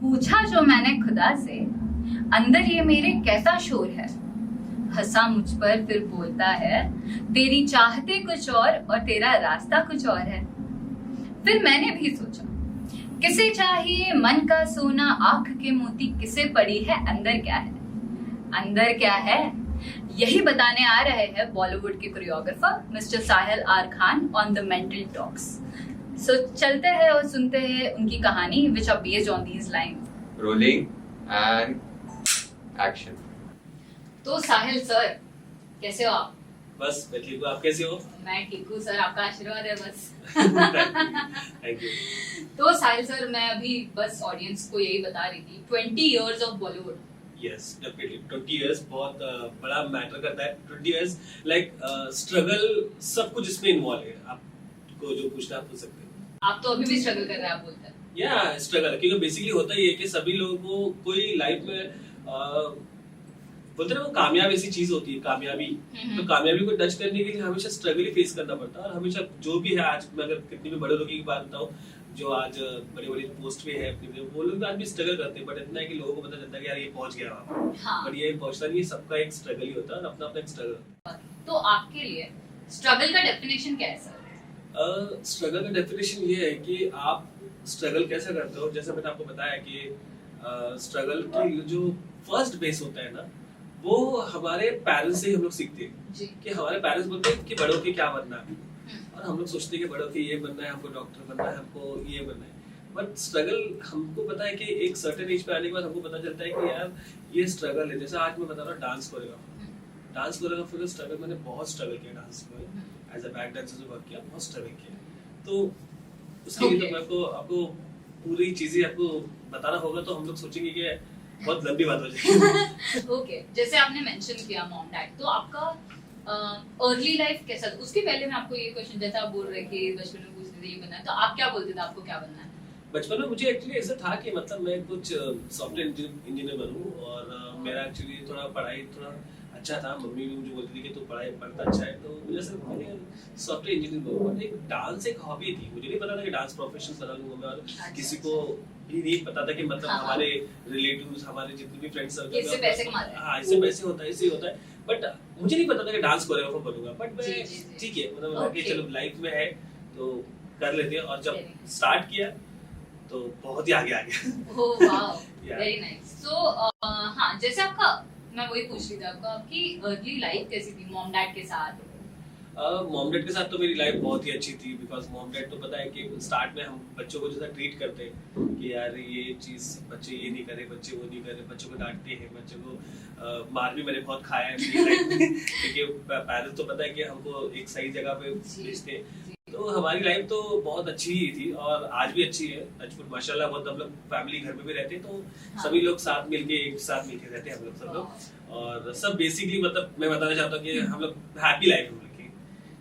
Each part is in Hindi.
पूछा जो मैंने खुदा से, अंदर ये मेरे कैसा शोर है। हंसा मुझ पर फिर बोलता है, तेरी चाहते कुछ और तेरा रास्ता कुछ और है। फिर मैंने भी सोचा, किसे चाहिए मन का सोना, आंख के मोती किसे पड़ी है, अंदर क्या है, अंदर क्या है। यही बताने आ रहे हैं बॉलीवुड के choreographer mister Sahil R Khan on the mental talks. So चलते हैं और सुनते हैं उनकी कहानी which are based on these lines. Rolling and action. तो साहिल सर, कैसे हो आप? बस मैं ठीक हूँ, आप कैसे हो? मैं ठीक हूँ सर, आपका आशीर्वाद है बस। Thank you. तो साहिल सर, मैं अभी बस ऑडियंस को यही बता रही थी, 20 years of Bollywood. Yes, definitely. 20 years बहुत बड़ा मैटर करता है। 20 years like स्ट्रगल सब कुछ इसमें इन्वॉल्व है। आपको जो पूछना आप पूछ सकते हैं। आप तो अभी भी स्ट्रगल कर रहे हैं, आप बोलते हैं। या स्ट्रगल, क्योंकि बेसिकली होता ही है कि सभी लोगों को कोई लाइफ में बोलते हैं ना, वो कामयाब ऐसी चीज होती है कामयाबी। तो कामयाबी को टच करने के लिए हमेशा स्ट्रगल ही फेस करना पड़ता है। और हमेशा जो भी है, आज मैं अगर कितनी भी बड़े लोगों की बात बताऊं जो आज बड़ी बड़ी पोस्ट पे है अपनी, वो लोग आज भी स्ट्रगल करते हैं। बट इतना है कि लोगों को पता चलता है कि यार ये पहुंच गया वहां। हाँ। बट ये पहुंचना नहीं, सबका एक स्ट्रगल ही होता है, अपना अपना एक स्ट्रगल। तो आपके लिए स्ट्रगल का डेफिनेशन क्या है सर? स्ट्रगल का डेफिनेशन ये है कि आप स्ट्रगल कैसे करते हो। जैसे मैंने आपको बताया कि स्ट्रगल की जो फर्स्ट बेस होता है ना, वो हमारे पेरेंट्स से ही हम लोग सीखते हैं। कि हमारे पेरेंट्स बोलते हैं कि बड़ों के क्या बनना है, और हम लोग सोचते हैं कि बड़ों के ये बनना है, हमको डॉक्टर बनना है, हमको ये बनना है। बट स्ट्रगल हमको पता है कि एक सर्टेन एज पे आने के बाद हमको पता चलता है कि यार ये स्ट्रगल है। जैसे आज मैं बता रहा हूँ डांस कोरियोग्राफर स्ट्रगल, मैंने बहुत स्ट्रगल किया डांस में। एज अ बैक डांसर जो वर्क किया, बहुत स्ट्रगल किया। तो उसके लिए तो मैं आपको पूरी चीजें आपको बताना होगा, तो हम लोग सोचेंगे कि बहुत लंबी बात हो जाएगी। ओके, जैसे आपने मेंशन किया मॉम डैड, तो आपका अर्ली लाइफ कैसा था? उसके पहले मैं आपको ये क्वेश्चन, जैसा आप बोल रहे कि बचपन में पूछते थे ये बनना है, तो आप क्या बोलते थे आपको क्या बनना है? बचपन में मुझे एक्चुअली ऐसा था कि मतलब मैं कुछ सॉफ्टवेयर इंजीनियर बनूं। और मेरा एक्चुअली थोड़ा पढ़ाई थोड़ा अच्छा था। मम्मी भी मुझे बोलती थी कि तू पढ़ाई पढ़ता अच्छा है, तो मुझे सिर्फ मैंने सॉफ्टवेयर इंजीनियर बनूं। बट एक डांस एक हॉबी थी, मुझे नहीं पता था कि डांस प्रोफेशन बना लूंगा मैं। और किसी को भी नहीं पता था कि मतलब हमारे रिलेटिव्स, हमारे जितने भी फ्रेंड्स सर्कल, इससे पैसे कमाते हैं। हाँ, इससे पैसे होता है, इससे होता है। बट मुझे नहीं पता था कि डांस कोरियोग्राफर बनूंगा। बट मैं ठीक है, मतलब चलो लाइफ में है तो कर लेते हैं। और जब स्टार्ट किया तो बहुत ही आगे आ गया। Oh wow, very nice. So हाँ, जैसे आपका, मैं वही पूछ रही थी आपको, आपकी अर्ली लाइफ कैसी थी मॉम डैड के साथ? मॉम डैड के साथ तो मेरी लाइफ बहुत ही अच्छी थी। बिकॉज मॉम डैड तो पता है कि स्टार्ट में हम बच्चों को जैसा ट्रीट करते हैं कि यार ये चीज बच्चे ये नहीं करे, बच्चे वो नहीं करे, बच्चों को डांटते हैं, बच्चों को मार भी मैंने बहुत खाया है क्योंकि पेरेंट्स तो पता है कि हमको एक सही जगह पे भेजते हैं। तो हमारी लाइफ तो बहुत अच्छी ही थी और आज भी अच्छी है। टचवुड माशाल्लाह, बहुत हम लोग फैमिली घर में भी रहते हैं, तो सभी लोग साथ मिलके एक साथ मिलके रहते हैं हम लोग सब लोग। और सब बेसिकली मतलब मैं बताना चाहता हूँ कि हम लोग हैप्पी लाइफ हम लोग की।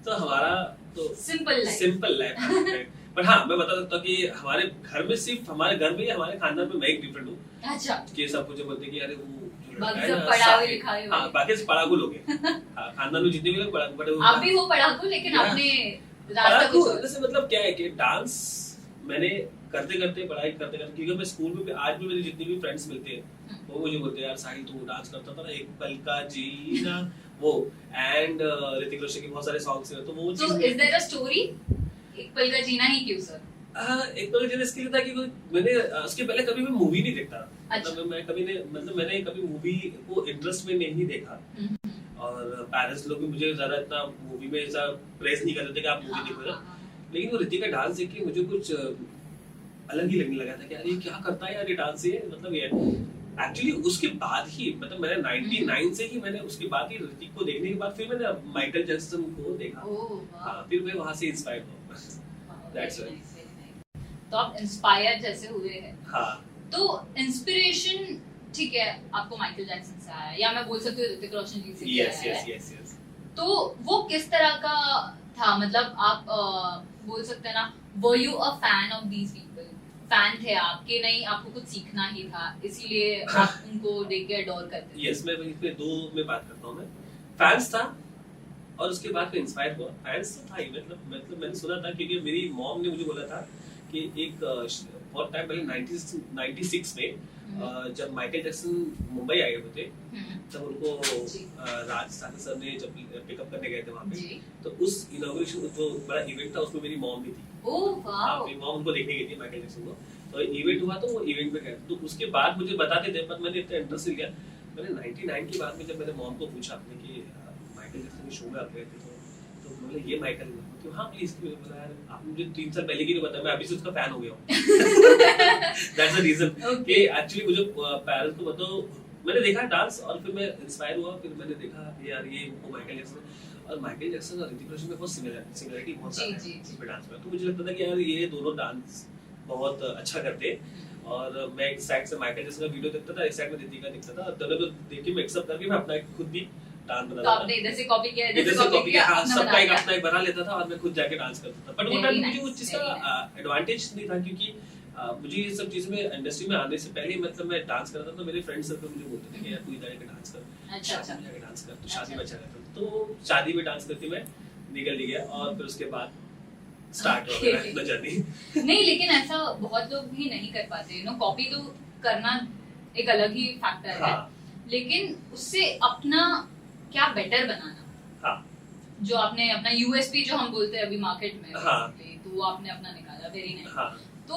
तो हमारा तो सिंपल लाइफ है। बट हाँ, मैं बता सकता हूँ कि हमारे घर में, सिर्फ हमारे घर में, हमारे खानदान में मैं एक डिफरेंट हूँ। अच्छा। कि सब कुछ बोलते हैं कि अरे वो बाकी सब पढ़ाए लिखाए, हाँ बाकी सब पढ़ाकू लोग हैं। खानदान में जितने भी लोग पढ़ाकू, आप भी हो पढ़ाकू, लेकिन आपने रास्ता कुछ और। जैसे मतलब क्या है कि डांस मैंने करते करते, पढ़ाई करते करते, क्योंकि मैं स्कूल में आज भी मेरे जितने भी फ्रेंड्स मिलते हैं वो मुझे बोलते हैं यार साहिल तू डांस करता था ना, एक पल का जीना, वो एंड ऋतिक रोशन के बहुत सारे सॉन्ग्स हैं। तो वो चीज, तो इज देयर अ स्टोरी एक पल का जीना ही क्यों सर? एक पल का जीना इसके लिए था कि मैंने उसके पहले कभी भी मूवी नहीं देखता। अच्छा। मतलब मैंने कभी मूवी को इंटरेस्ट में नहीं देखा। और पेरेंट्स लोग भी मुझे ज्यादा इतना मूवी में ऐसा प्रेस नहीं करते थे कि आप मूवी देखो। लेकिन वो ऋतिक का डांस देख के मुझे कुछ अलग ही लगने लगा था कि यार ये क्या करता है यार, ये डांस ये मतलब ये एक्चुअली। उसके बाद ही मतलब मैंने 99 से ही मैंने उसके बाद ही ऋतिक को देखने के बाद फिर मैंने माइकल जैक्सन को देखा। हाँ, फिर मैं वहां से इंस्पायर हुआ। That's why. तो आप इंस्पायर जैसे हुए हैं। हाँ, तो इंस्पिरेशन ठीक है, आपको माइकल जैक्सन से आया, या मैं बोल सकती हूँ ऋतिक रोशन जी से आया है। यस। तो वो किस तरह का था? मतलब आप बोल सकते हैं ना, were you a fan of these people? Fan थे आप कि नहीं, आपको कुछ सीखना ही था इसीलिए आप उनको देख के अडोर करते थे? यस, मैं इसमें दो में बात करता हूँ। मैं फैंस था और उसके बाद मैं इंस्पायर हुआ। फैंस तो था ही, मतलब मैंने सुना था क्योंकि मेरी मॉम ने मुझे बोला था कि एक बहुत टाइम पहले 96 में जब माइकल जैक्सन मुंबई आए हुए थे, तब उनको राजस्थान सर ने जब पिकअप करने गए थे वहाँ पे, तो उस इनॉग्रेशन जो बड़ा इवेंट था उसमें मेरी मॉम भी थी। Oh wow. मेरी मॉम उनको देखने गई थी माइकल जैक्सन को, तो इवेंट हुआ तो वो इवेंट पे गए। तो उसके बाद मुझे बताते थे, पर मैंने इतना इंटरेस्ट नहीं लिया। मैंने 99 की बात में जब मैंने मॉम को पूछा अपने कि माइकल जैक्सन के शो में आप गए थे, तो बोले ये माइकल है। तो हाँ प्लीज, बोला यार आपने मुझे 3 साल पहले की नहीं बताया, मैं अभी से उसका फैन हो गया हूँ। दैट्स द रीजन कि एक्चुअली मुझे पेरेंट्स को बताओ, मैंने देखा डांस और फिर मैं इंस्पायर हुआ, फिर मैंने देखा यार ये माइकल जैक्सन, और माइकल जैक्सन और ऋतिक रोशन में बहुत सिमिलरिटी बहुत ज्यादा है इसमें डांस में। तो मुझे लगता था कि यार ये दोनों डांस बहुत अच्छा करते हैं। और मैं एक साइड से माइकल जैक्सन का वीडियो देखता था, एक साइड में ऋतिका दिखता था, दोनों को देख के मिक्सअप करके मैं अपना खुद भी डांस तो बनाता था। आपने इधर से कॉपी किया, इधर से कॉपी किया, हाँ, अपना सबका बना एक लिया। अपना एक बना लेता था और मैं खुद जाके डांस करता था। बट वो Very टाइम nice, मुझे उस चीज very का एडवांटेज नहीं था, क्योंकि मुझे ये सब चीज में इंडस्ट्री में आने से पहले मतलब मैं डांस करता था, तो मेरे फ्रेंड सर्कल मुझे बोलते थे कि यार तू जाके डांस कर, अच्छा, शादी में जाके डांस कर, तो शादी में अच्छा करता। तो शादी में डांस करके मैं निकल गया और फिर उसके बाद स्टार्ट हो गया अपना जर्नी। नहीं, लेकिन ऐसा बहुत लोग भी नहीं कर पाते, कॉपी तो करना एक अलग ही फैक्टर है, लेकिन उससे अपना क्या बेटर बनाना, हाँ, जो आपने अपना यूएसपी जो हम बोलते हैं अभी मार्केट में, हाँ, तो वो आपने अपना निकाला, वेरी नाइस। हाँ। तो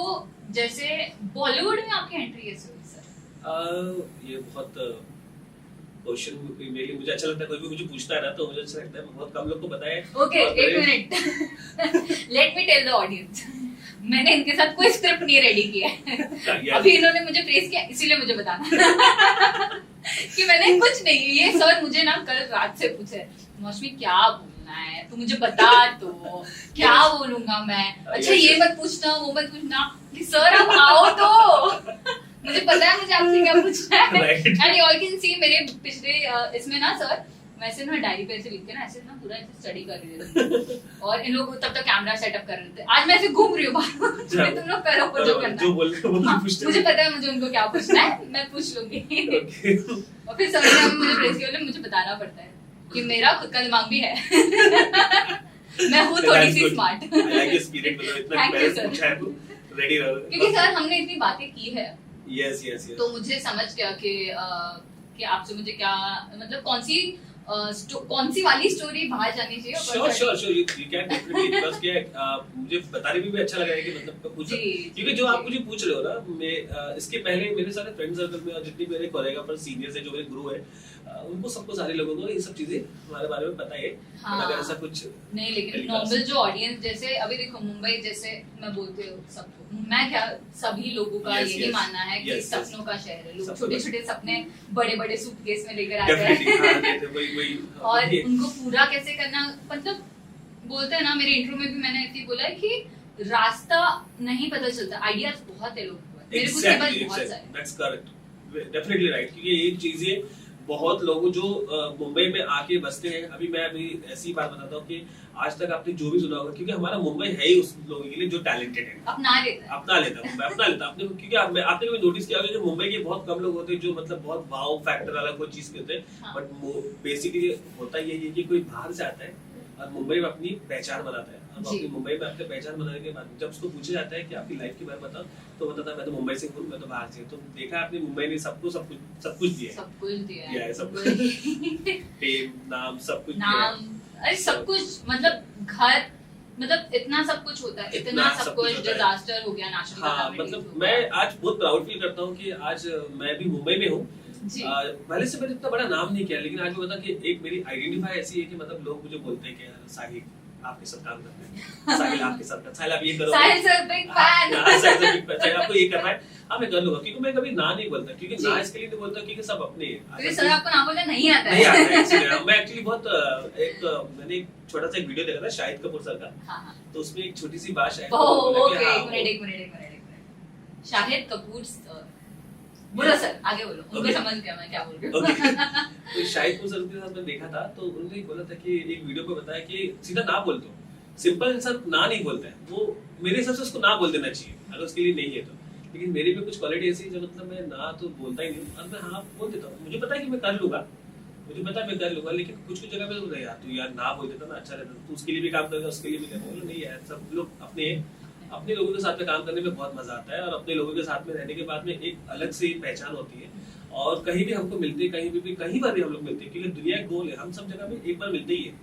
जैसे बॉलीवुड में आपकी एंट्री कैसे हुई सर? ये बहुत क्वेश्चन मेरे लिए मुझे अच्छा लगता है, कोई भी मुझे पूछता है ना तो मुझे अच्छा लगता है, बहुत कम लोग को पता है। ओके, एक minute, let me tell the audience, मैंने इनके साथ कोई स्क्रिप्ट नहीं रेडी किया है। अभी इन्होंने मुझे प्रेस किया, इसीलिए मुझे बताना कि मैंने कुछ नहीं, ये सर मुझे ना कल रात से पूछे मौसमी क्या बोलना है, तू मुझे बता, तो क्या बोलूंगा मैं, अच्छा ये मत पूछना वो मत पूछना, सर आप आओ तो मुझे पता है मुझे आपसे क्या पूछना है। And you all can see मेरे पिछले इसमें ना सर वैसे ना डायरी पे ऐसे लिख के ना ऐसे ना पूरा ऐसे स्टडी कर रहे थे और इन लोग तब तक कैमरा सेटअप कर रहे थे। आज मैं ऐसे घूम रही हूँ बाहर, तुम लोग करो जो करना जो बोल रहे हो वो पूछते मुझे पता है मुझे उनको क्या पूछना है, मैं पूछ लूंगी। और फिर सर ने मुझे प्रेस किया, मुझे बताना पड़ता है कि मेरा खुद का दिमाग भी है। मैं हूँ थोड़ी सी स्मार्ट। रेडी रहो, क्योंकि सर हमने इतनी बातें की है। Yes yes yes. तो मुझे समझ गया कि आपसे मुझे क्या मतलब कौन सी वाली स्टोरी बाहर जानी चाहिए। Sure you can definitely, because क्या मुझे बताने में भी अच्छा लग रहा है कि मतलब कुछ, क्योंकि जो आप मुझे पूछ रहे हो ना, मैं इसके पहले मेरे सारे फ्रेंड सर्कल में और जितने मेरे कोरियोग्राफर सीनियर्स है, जो मेरे गुरु है, उनको सबको सारे लोगों को ये सब चीजें हमारे बारे में पता है। हाँ, अगर ऐसा कुछ नहीं, लेकिन नॉर्मल जो ऑडियंस, जैसे अभी देखो मुंबई जैसे मैं बोलते हो सबको, मैं क्या सभी लोगों का यही मानना है कि सपनों का शहर है, लोग छोटे छोटे सपने बड़े बड़े सूटकेस में लेकर आते हैं और उनको पूरा कैसे करना, मतलब बोलते हैं ना, मेरे इंटरव्यू में भी मैंने इतनी बोला है कि रास्ता नहीं पता चलता, आइडियाज बहुत है लोगों को, मेरे खुद के पास बहुत सारे। दैट्स करेक्ट, डेफिनेटली राइट, क्योंकि ये चीजें बहुत लोगों जो मुंबई में आके बसते हैं, अभी मैं ऐसी बात बताता हूँ कि आज तक आपने जो भी सुना होगा, क्योंकि हमारा मुंबई है ही उस लोगों के लिए जो टैलेंटेड है, अपना लेता मुंबई अपना लेता। आपने क्योंकि आपने कभी नोटिस किया होगा कि मुंबई के बहुत कम लोग होते हैं जो मतलब बहुत वाव फैक्टर वाला कोई चीज करते हैं, बट बेसिकली होता यही है कि कोई बाहर से आता है और मुंबई में अपनी पहचान बनाता है। अब अपनी मुंबई में अपने पहचान बनाने के बाद जब उसको पूछा जाता है कि आपकी लाइफ के बारे में बताओ, तो बताता है मैं तो मुंबई से हूँ, मैं तो बाहर से हूँ। तो देखा आपने मुंबई ने सब कुछ दिया है, सब कुछ फेम, नाम, सब कुछ, अरे सब कुछ, मतलब घर, मतलब इतना सब कुछ होता है, इतना सब कुछ, डिजास्टर हो गया नेशनल। हाँ, मतलब मैं आज बहुत प्राउड फील करता हूँ कि आज मैं भी मुंबई में हूँ। पहले से मैंने इतना बड़ा नाम नहीं किया, लेकिन आज मैं बता कि एक मेरी आइडेंटिफाई ऐसी है कि मतलब लोग मुझे बोलते हैं कि साहिल आपके साथ काम करते हैं, साहिल आपके साथ, साहिल आप ये करो, साहिल सर बिग फैन, साहिल आपको ये करना है, हाँ मैं कर लूंगा। क्योंकि मैं कभी ना नहीं बोलता, क्योंकि ना इसके लिए नहीं बोलता क्योंकि सब अपने हैं। सर आपको ना बोलना नहीं आता है, मैं एक्चुअली बहुत मैंने एक छोटा सा एक वीडियो देखा था शाहिद कपूर सर का, तो उसमें एक छोटी सी बात एक मिनट शाहिद कपूर सर बोलो सर, आगे बोलो, उनको समझ गया मैं क्या बोल रही हूँ। तो शाहिद कपूर सर के साथ मैंने देखा था, तो उन्होंने बोला था कि एक वीडियो पे बताया कि सीधा ना बोल दो, सिंपल इंसान ना नहीं बोलता है, वो मेरे हिसाब से उसको ना बोल देना चाहिए अगर उसके लिए नहीं है तो। लेकिन मेरी भी कुछ क्वालिटी ऐसी है जो मतलब मैं ना तो बोलता ही नहीं, और मैं हाँ बोल देता हूँ, मुझे पता है कि मैं कर लूंगा, मुझे पता है मैं कर लूंगा, लेकिन कुछ कुछ जगह पे यार तू यार ना बोल देता ना अच्छा रहता, तू उसके लिए भी काम करेगा उसके लिए भी करेगा, नहीं यार सब लोग अपने अपने लोगों के साथ में काम करने में बहुत मजा आता है, और अपने लोगों के साथ में रहने के बाद में एक अलग से पहचान होती है। और कहीं भी हमको मिलते हैं, कहीं पर भी हम लोग मिलते हैं, क्योंकि दुनिया एक गोल है, हम सब जगह में एक बार मिलते ही है।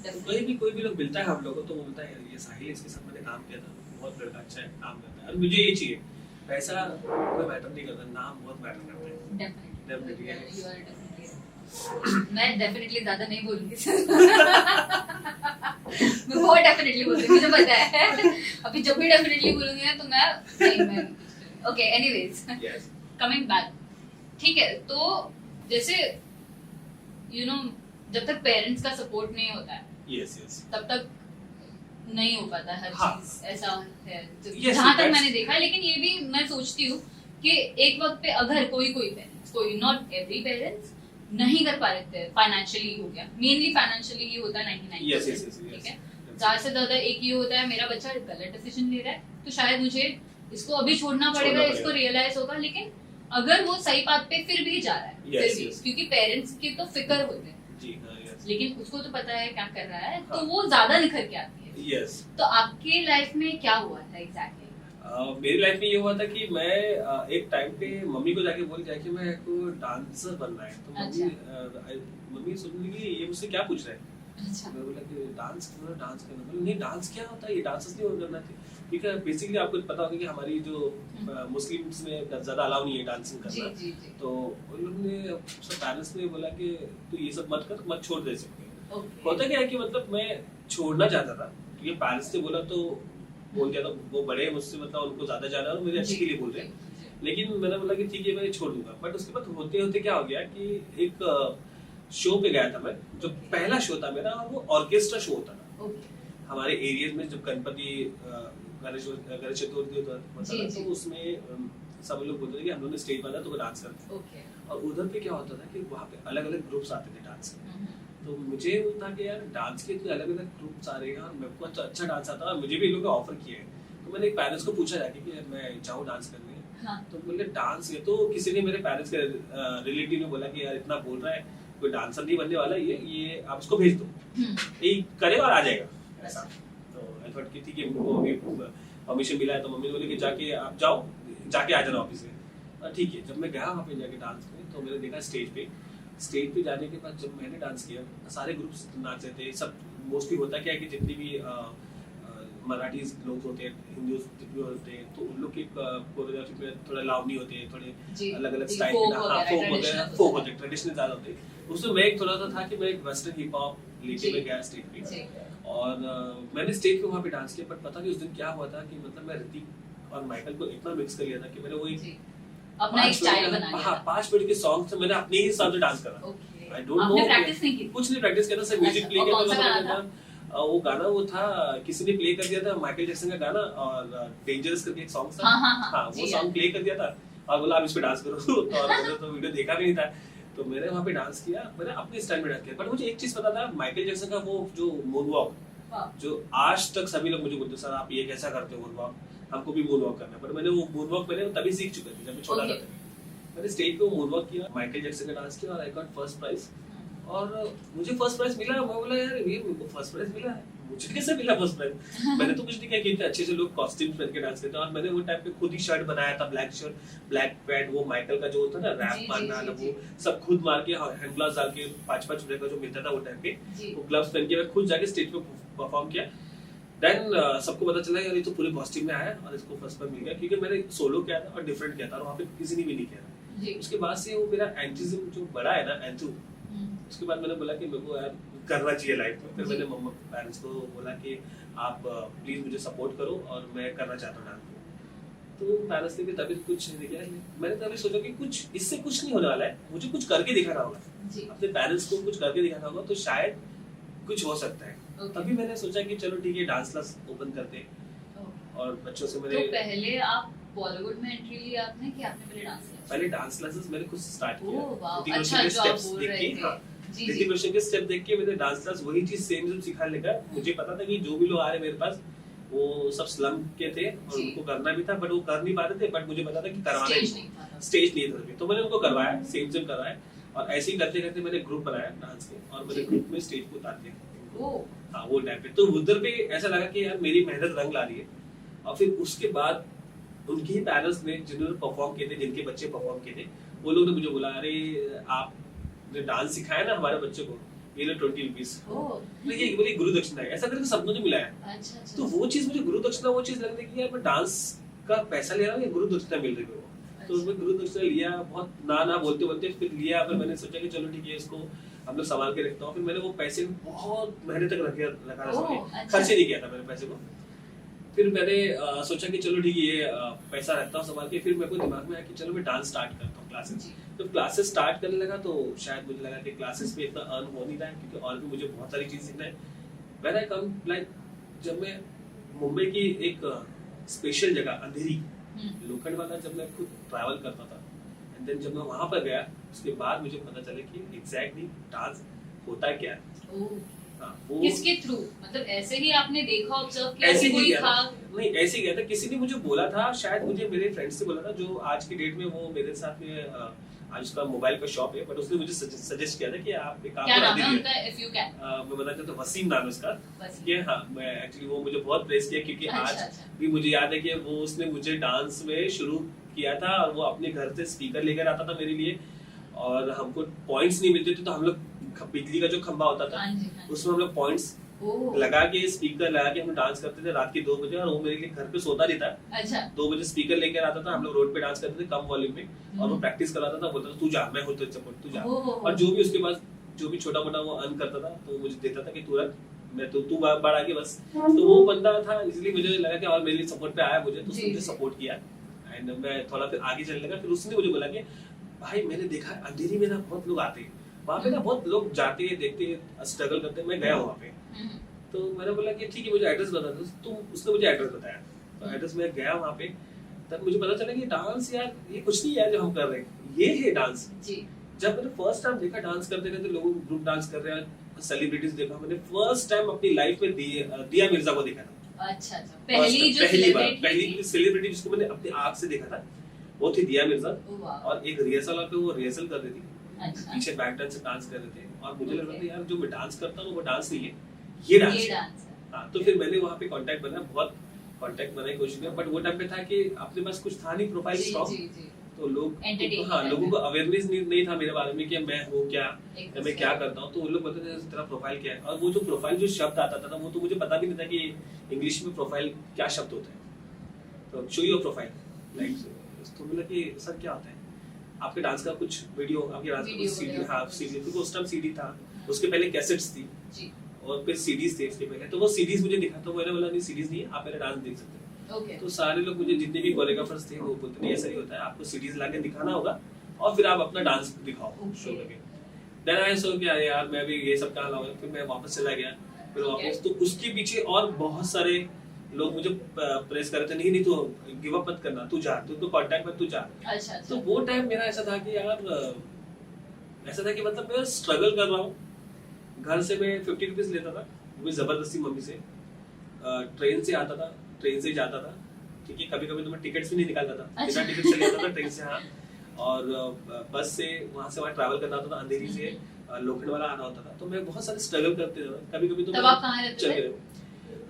तो कहीं भी कोई भी लोग मिलता है हम लोगों को, तो वो बोलता है यार ये साहिल है, इसके साथ मैंने काम किया था, बहुत लड़का अच्छा है, काम करता है। और मुझे ये चाहिए, पैसा कोई मैटर नहीं करता, नाम बहुत मैटर करता है। Definitely. You are definitely. मैं डेफिनेटली ज्यादा नहीं बोलूंगी मैं बहुत डेफिनेटली बोलूंगी, मुझे पता है। अभी जब भी डेफिनेटली बोलूंगी ना तो मैं ओके एनीवेज कमिंग बैक, ठीक है। तो जैसे जब तक पेरेंट्स का सपोर्ट नहीं होता है तब तक नहीं हो पाता हर चीज, ऐसा है जहाँ तक मैंने देखा है। लेकिन ये भी मैं सोचती हूँ कि एक वक्त पे अगर कोई पेरेंट्स, कोई नॉट एवरी पेरेंट्स नहीं कर पा रहे थे, फाइनेंशियली हो गया, मेनली फाइनेंशियली ये होता है 99%, ठीक है। ज्यादा से ज्यादा एक ये होता है मेरा बच्चा गलत डिसीजन ले रहा है तो शायद मुझे इसको अभी छोड़ना पड़ेगा, इसको रियलाइज होगा। लेकिन अगर वो सही बात पे फिर भी जा रहा है, फिर भी क्योंकि पेरेंट्स की तो फिक्र होते हैं, लेकिन उसको तो पता है क्या कर रहा है, तो वो ज्यादा निखर के आती है। तो आपके लाइफ में क्या हुआ था एग्जैक्टली? मेरी लाइफ में ये हुआ था कि मैं एक टाइम पे मम्मी को जाके बोल दिया कि मैं को डांसर बनना है। तो मम्मी सुन लगी ये मुझसे क्या पूछ रहा है। अच्छा। मैं बोला कि डांस करना। बोला नहीं डांस क्या होता है, ये डांस नहीं करना था। ठीक है, बेसिकली आपको पता होगा कि हमारी जो मुस्लिम्स में ज्यादा अलाउ नहीं है डांसिंग करना। जी। तो उन लोगों ने सब पेरेंट्स ने बोला कि तू ये सब मत कर, मत छोड़ दे सकते। होता क्या है कि मतलब मैं छोड़ना चाहता था, क्योंकि पेरेंट्स ने बोला तो बोल दिया था, वो बड़े मुझसे, मतलब उनको ज्यादा जाना और मेरे अच्छे के लिए बोल रहे हैं। लेकिन मैंने बोला कि ठीक है मैं छोड़ दूंगा। बट उसके बाद होते होते क्या हो गया कि एक शो पे गया था मैं, जो पहला शो था मेरा, वो ऑर्केस्ट्रा शो होता था हमारे एरिया में। जब गणपति गणेश चतुर्थी होता था तो उसमें सब लोग बोलते थे कि हम लोगों ने स्टेज बना तो वो डांस करते। और उधर पे क्या होता था कि वहाँ पे अलग अलग ग्रुप्स आते थे डांस के। तो मुझे वो था कि यार डांस के तो अलग अलग ग्रुप्स आ रहे हैं और मेरे को अच्छा डांस आता है, और मुझे भी इन लोगों ने ऑफर किया है। तो मैंने एक पेरेंट्स को पूछा जाके कि मैं जाऊँ डांस करने। तो बोले डांस, ये तो किसी ने मेरे पेरेंट्स के रिलेटिव ने बोला कि यार इतना बोल रहा है, कोई डांसर नहीं बनने वाला, ये आप उसको भेज दो, ये करे और आ जाएगा ऐसा। तो आई थॉट कि ठीक है, उनको अभी परमिशन मिला है तो मम्मी ने बोली कि जाके आप जाओ, जाके आ जाना ऑफिस में। ठीक है, जब मैं गया वहाँ पे जाके डांस में तो मैंने देखा स्टेज पे जाने के बाद जब मैंने डांस किया, सारे ग्रुप्स नाच रहे थे। सब मोस्टली होता क्या है कि जितनी भी मराठी लोग होते हैं, हिंदू जितने होते हैं, तो उन लोग की कोरियोग्राफी में थोड़ा लावनी होते हैं, थोड़े अलग अलग स्टाइल के फोक होते, ट्रेडिशनल ज्यादा होते। उसमें मैं एक थोड़ा सा था कि मैं एक वेस्टर्न हिप हॉप लेके मैं गया स्टेज पे, और मैंने स्टेज पे वहाँ पे डांस किया। बट पता नहीं उस दिन क्या हुआ था कि मतलब मैं ऋतिक और माइकल को इतना मिक्स कर लिया था कि मैंने वो अपना एक स्टाइल बना लिया। 5 मिनट के सॉन्ग से मैंने अपने ही हिसाब से डांस करा। आई डोंट नो, आपने प्रैक्टिस नहीं की? कुछ नहीं प्रैक्टिस किया, सिर्फ म्यूजिक प्ले किया। वो गाना वो था, किसी ने प्ले कर दिया था माइकल जैक्सन का गाना, और डेंजरस करके एक सॉन्ग था। हाँ, वो सॉन्ग प्ले कर दिया था और बोला आप इस पे डांस करो। और मैंने तो वीडियो देखा भी नहीं था, तो मैंने वहाँ पे डांस किया, मैंने अपने स्टाइल में डांस किया। बट मुझे एक चीज पता था, माइकल जैक्सन का वो जो मून वॉक, जो आज तक सभी लोग मुझे बोलते सर आप ये कैसा करते हो मून वॉक, हमको भी मून वॉक करना है। पर मैंने वो मून वॉक मैंने तभी सीख चुका था जब मैं छोटा था। मैंने स्टेज पे वो मून वॉक किया, माइकल जैक्सन का डांस किया, और आई गॉट फर्स्ट प्राइज। और मुझे फर्स्ट प्राइज मिला। मैं बोला यार ये मेरे को फर्स्ट प्राइज मिला है, मुझे कैसे मिला फर्स्ट प्राइज? मैंने तो कुछ नहीं किया कि इतने अच्छे से लोग कॉस्ट्यूम्स पहन के डांस करते हैं। और मैंने वो टाइम पे खुद ही शर्ट बनाया था, ब्लैक शर्ट ब्लैक पैंट, वो माइकल का जो होता ना रैप मारना, वो सब खुद मार के, हैंड ग्लव्स डाल के 5-5 रुपए का जो मिलता था वो टाइम पे, वो ग्लव्स पहन के मैं खुद जाके स्टेज पे परफॉर्म किया। देन सबको पता चला यार ये तो पूरे कॉस्ट्यूम में आया और इसको फर्स्ट प्राइज मिल गया, क्योंकि मैंने सोलो किया था और डिफरेंट किया था और वहाँ पे किसी ने भी नहीं किया था। उसके बाद से वो मेरा एंथिज्म जो बड़ा है ना, एंथू, उसके बाद मैंने बोला कि मेरे को यार करना चाहिए लाइफ में। फिर मैंने मम्मा पेरेंट्स को बोला कि आप प्लीज मुझे सपोर्ट करो और मैं करना चाहता हूँ डांस। तो पेरेंट्स ने भी तभी कुछ नहीं किया। मैंने तभी सोचा कि कुछ इससे कुछ नहीं होने वाला है, मुझे कुछ करके दिखाना होगा, अपने पेरेंट्स को कुछ करके दिखाना होगा, तो शायद कुछ हो सकता है। तभी मैंने सोचा कि चलो ठीक है डांस क्लास ओपन करते हैं। और बच्चों से मैंने, तो पहले आप बॉलीवुड में एंट्री ली आपने कि आपने पहले डांस किया? पहले डांस क्लासेस मैंने खुद स्टार्ट किया। ओह वाओ, ऋतिक अच्छा रोशन के जो आप स्टेप्स बोल देख रहे के, थे। हाँ, जी ऋतिक रोशन के स्टेप देख के मैंने डांस क्लास वही चीज सेम सिखाने लगा। मुझे पता था कि जो भी लोग आ रहे मेरे पास वो सब स्लम के थे और उनको करना भी था, बट वो कर नहीं पा रहे थे। बट मुझे पता था कि करवाना है, स्टेज नहीं था, तो मैंने उनको करवाया, सेम करवाया। और ऐसे ही करते करते मैंने ग्रुप बनाया डांस के, और मैंने ग्रुप में स्टेज पे उतार दिया। हाँ, वो टाइम पे तो उधर पे ऐसा लगा कि यार मेरी मेहनत रंग ला रही है। और फिर उसके बाद उनके ही पेरेंट्स ने जिन्होंने परफॉर्म किए थे, जिनके बच्चे परफॉर्म किए थे, वो लोग ने मुझे बोला, अरे आपने डांस सिखाया ना हमारे बच्चे को, ये लो 20 रुपीज, ये बोली गुरु दक्षिणा है, ऐसा करके सबको ने मिला है। अच्छा। तो वो चीज मुझे गुरु दक्षिणा, वो चीज लगने की यार मैं डांस का पैसा ले रहा हूँ या गुरु दक्षिणा मिल रही है। तो उसमें गुरु दक्षिणा लिया, बहुत ना बोलते बोलते फिर लिया। फिर मैंने सोचा कि चलो ठीक है, इसको हम लोग संभाल के रखता हूँ। फिर मैंने वो पैसे बहुत महीने तक रखा रहा, खर्च नहीं किया था मैंने पैसे को। फिर मैंने सोचा कि चलो ठीक है, ये पैसा रखता हूँ संभाल के। फिर मेरे को दिमाग में आया कि चलो मैं डांस स्टार्ट करता हूँ, क्लासेस। तो क्लासेस स्टार्ट करने लगा तो शायद मुझे लगा कि क्लासेस में इतना अर्न हो नहीं रहा है, क्योंकि और भी मुझे बहुत सारी चीज सीखना है। व्हेन आई कम लाइक, जब मैं मुंबई की एक स्पेशल जगह अंधेरी लोखंडवाला जब मैं खुद ट्रैवल करता था, एंड देन जब मैं वहां पर गया, उसके बाद मुझे पता चला कि एग्जैक्टली डांस होता क्या है। वो किसके थ्रू, मतलब ऐसे ही आपने देखा, ऑब्जर्व किया, ऐसे कोई था? नहीं, ऐसे ही गया था, किसी ने मुझे बोला था, शायद मुझे मेरे फ्रेंड से बोला था, जो आज की डेट में वो मेरे साथ में आज उसका मोबाइल का शॉप है, बट उसने मुझे सजेस्ट किया था कि आप एक काम मैं बताना चाहता हूँ, वसीम नाम है उसका। हाँ, मैं एक्चुअली वो मुझे बहुत प्रेस किया, क्योंकि आज भी मुझे याद है कि वो उसने मुझे डांस में शुरू किया था, और वो अपने घर से स्पीकर लेकर आता था मेरे लिए, और हमको पॉइंट्स नहीं मिलते थे, तो हम लोग बिजली का जो खंबा होता था उसमें हम लोग पॉइंट्स लगा के, स्पीकर लगा के हम डांस करते थे रात के 2 बजे। और वो मेरे लिए घर पे सोता नहीं था। अच्छा। 2 बजे स्पीकर लेकर आता था, हम लोग रोड पे डांस करते थे कम वॉल्यूम में, और वो प्रैक्टिस कराता था, बोलता था तू जा, मैं हूं तेरे सपोर्ट, तू जा। और जो भी उसके पास जो भी छोटा मोटा वो अर्न करता था, तो मुझे देता था कि तू रख, मैं तो तू बढ़ा के बस। तो वो बंदा था, इसलिए मुझे लगा कि और मेरे लिए सपोर्ट पे आया मुझे, तो उसने मुझे सपोर्ट किया, एंड मैं थोड़ा फिर आगे चलने लगा। फिर उसने मुझे बोला कि भाई मैंने देखा अंधेरी में ना बहुत लोग आते हैं, वहाँ पे ना बहुत लोग जाते हैं, देखते हैं, स्ट्रगल करते हैं, मैं गया वहाँ पे। तो मैंने बोला कि ठीक है, मुझे एड्रेस बता दो। तो उसने मुझे एड्रेस बताया, तो एड्रेस में गया वहाँ पे, तब मुझे पता चला कि डांस यार ये कुछ नहीं है जो हम कर रहे हैं, ये है डांस। जब मैंने फर्स्ट टाइम देखा डांस करते करते लोग ग्रुप डांस कर रहे हैं, सेलिब्रिटीज देखा, मैंने फर्स्ट टाइम अपनी लाइफ में दिया मिर्जा को देखा था। अच्छा, पहली सेलिब्रिटी जिसको मैंने अपनी आँख से देखा था वो थी दिया मिर्जा, और एक रिहर्सल पे वो रिहर्सल कर रही थी, पीछे बैक डांस से डांस कर रहे थे, और मुझे लग रहा था यार जो मैं डांस करता हूँ वो डांस नहीं है, ये डांस है। हाँ, तो फिर मैंने वहाँ पे कांटेक्ट बनाया, बहुत कांटेक्ट बनाने की कोशिश किया, बट वो टाइम पे था कि अपने पास कुछ था नहीं, प्रोफाइल स्ट्रॉन्ग, तो लोगों को अवेयरनेस नहीं था मेरे बारे में कि मैं हूँ क्या, मैं क्या करता हूँ। तो वो लोग बोलते थे तेरा प्रोफाइल क्या है, और वो जो प्रोफाइल जो शब्द आता था वो तो मुझे पता भी नहीं था कि इंग्लिश में प्रोफाइल क्या शब्द होता है। तो शो योर प्रोफाइल, लाइक तो बोला कि सर क्या होता है, आपके डांस का कुछ वीडियो, आपके डांस का कुछ सीडी, हाँ सीडी, क्योंकि उस टाइम सीडी था, उसके पहले कैसेट्स थी और फिर सीडीज थे उसके पहले। तो वो सीडीज मुझे दिखा, तो मैंने बोला नहीं सीडीज नहीं है, आप मेरा डांस देख सकते हैं। तो सारे लोग मुझे, जितने भी कोरियोग्राफर्स थे, वो बोलते नहीं ऐसा ही होता है, आपको सीडीज लाके दिखाना होगा और फिर आप अपना डांस दिखाओ शो करके। देन आई सो क्या यार मैं भी ये सब कहाँ लाऊंगा, फिर मैं वापस चला गया। फिर वापस तो उसके पीछे और बहुत सारे लोग मुझे प्रेस कर रहे थे, नहीं तो गिव अप मत करना, तू जा, तू कांटेक्ट मत, तू जा। अच्छा। तो वो टाइम मेरा ऐसा था कि यार ऐसा था कि मतलब मैं स्ट्रगल कर रहा हूँ। घर से मैं 50 रुपीज लेता था, वो भी जबरदस्ती मम्मी से, ट्रेन से आता था, ट्रेन से जाता था, ठीक है, कभी कभी तो मैं टिकट्स भी नहीं निकालता था, बिना टिकट से लेता था ट्रेन से, हाँ, और बस से वहाँ से वहाँ ट्रैवल करना होता था, अंधेरी से लोखंडवाला आना होता था। तो मैं बहुत सारे स्ट्रगल करते था, कभी कभी तो तब आप कहाँ रहते थे?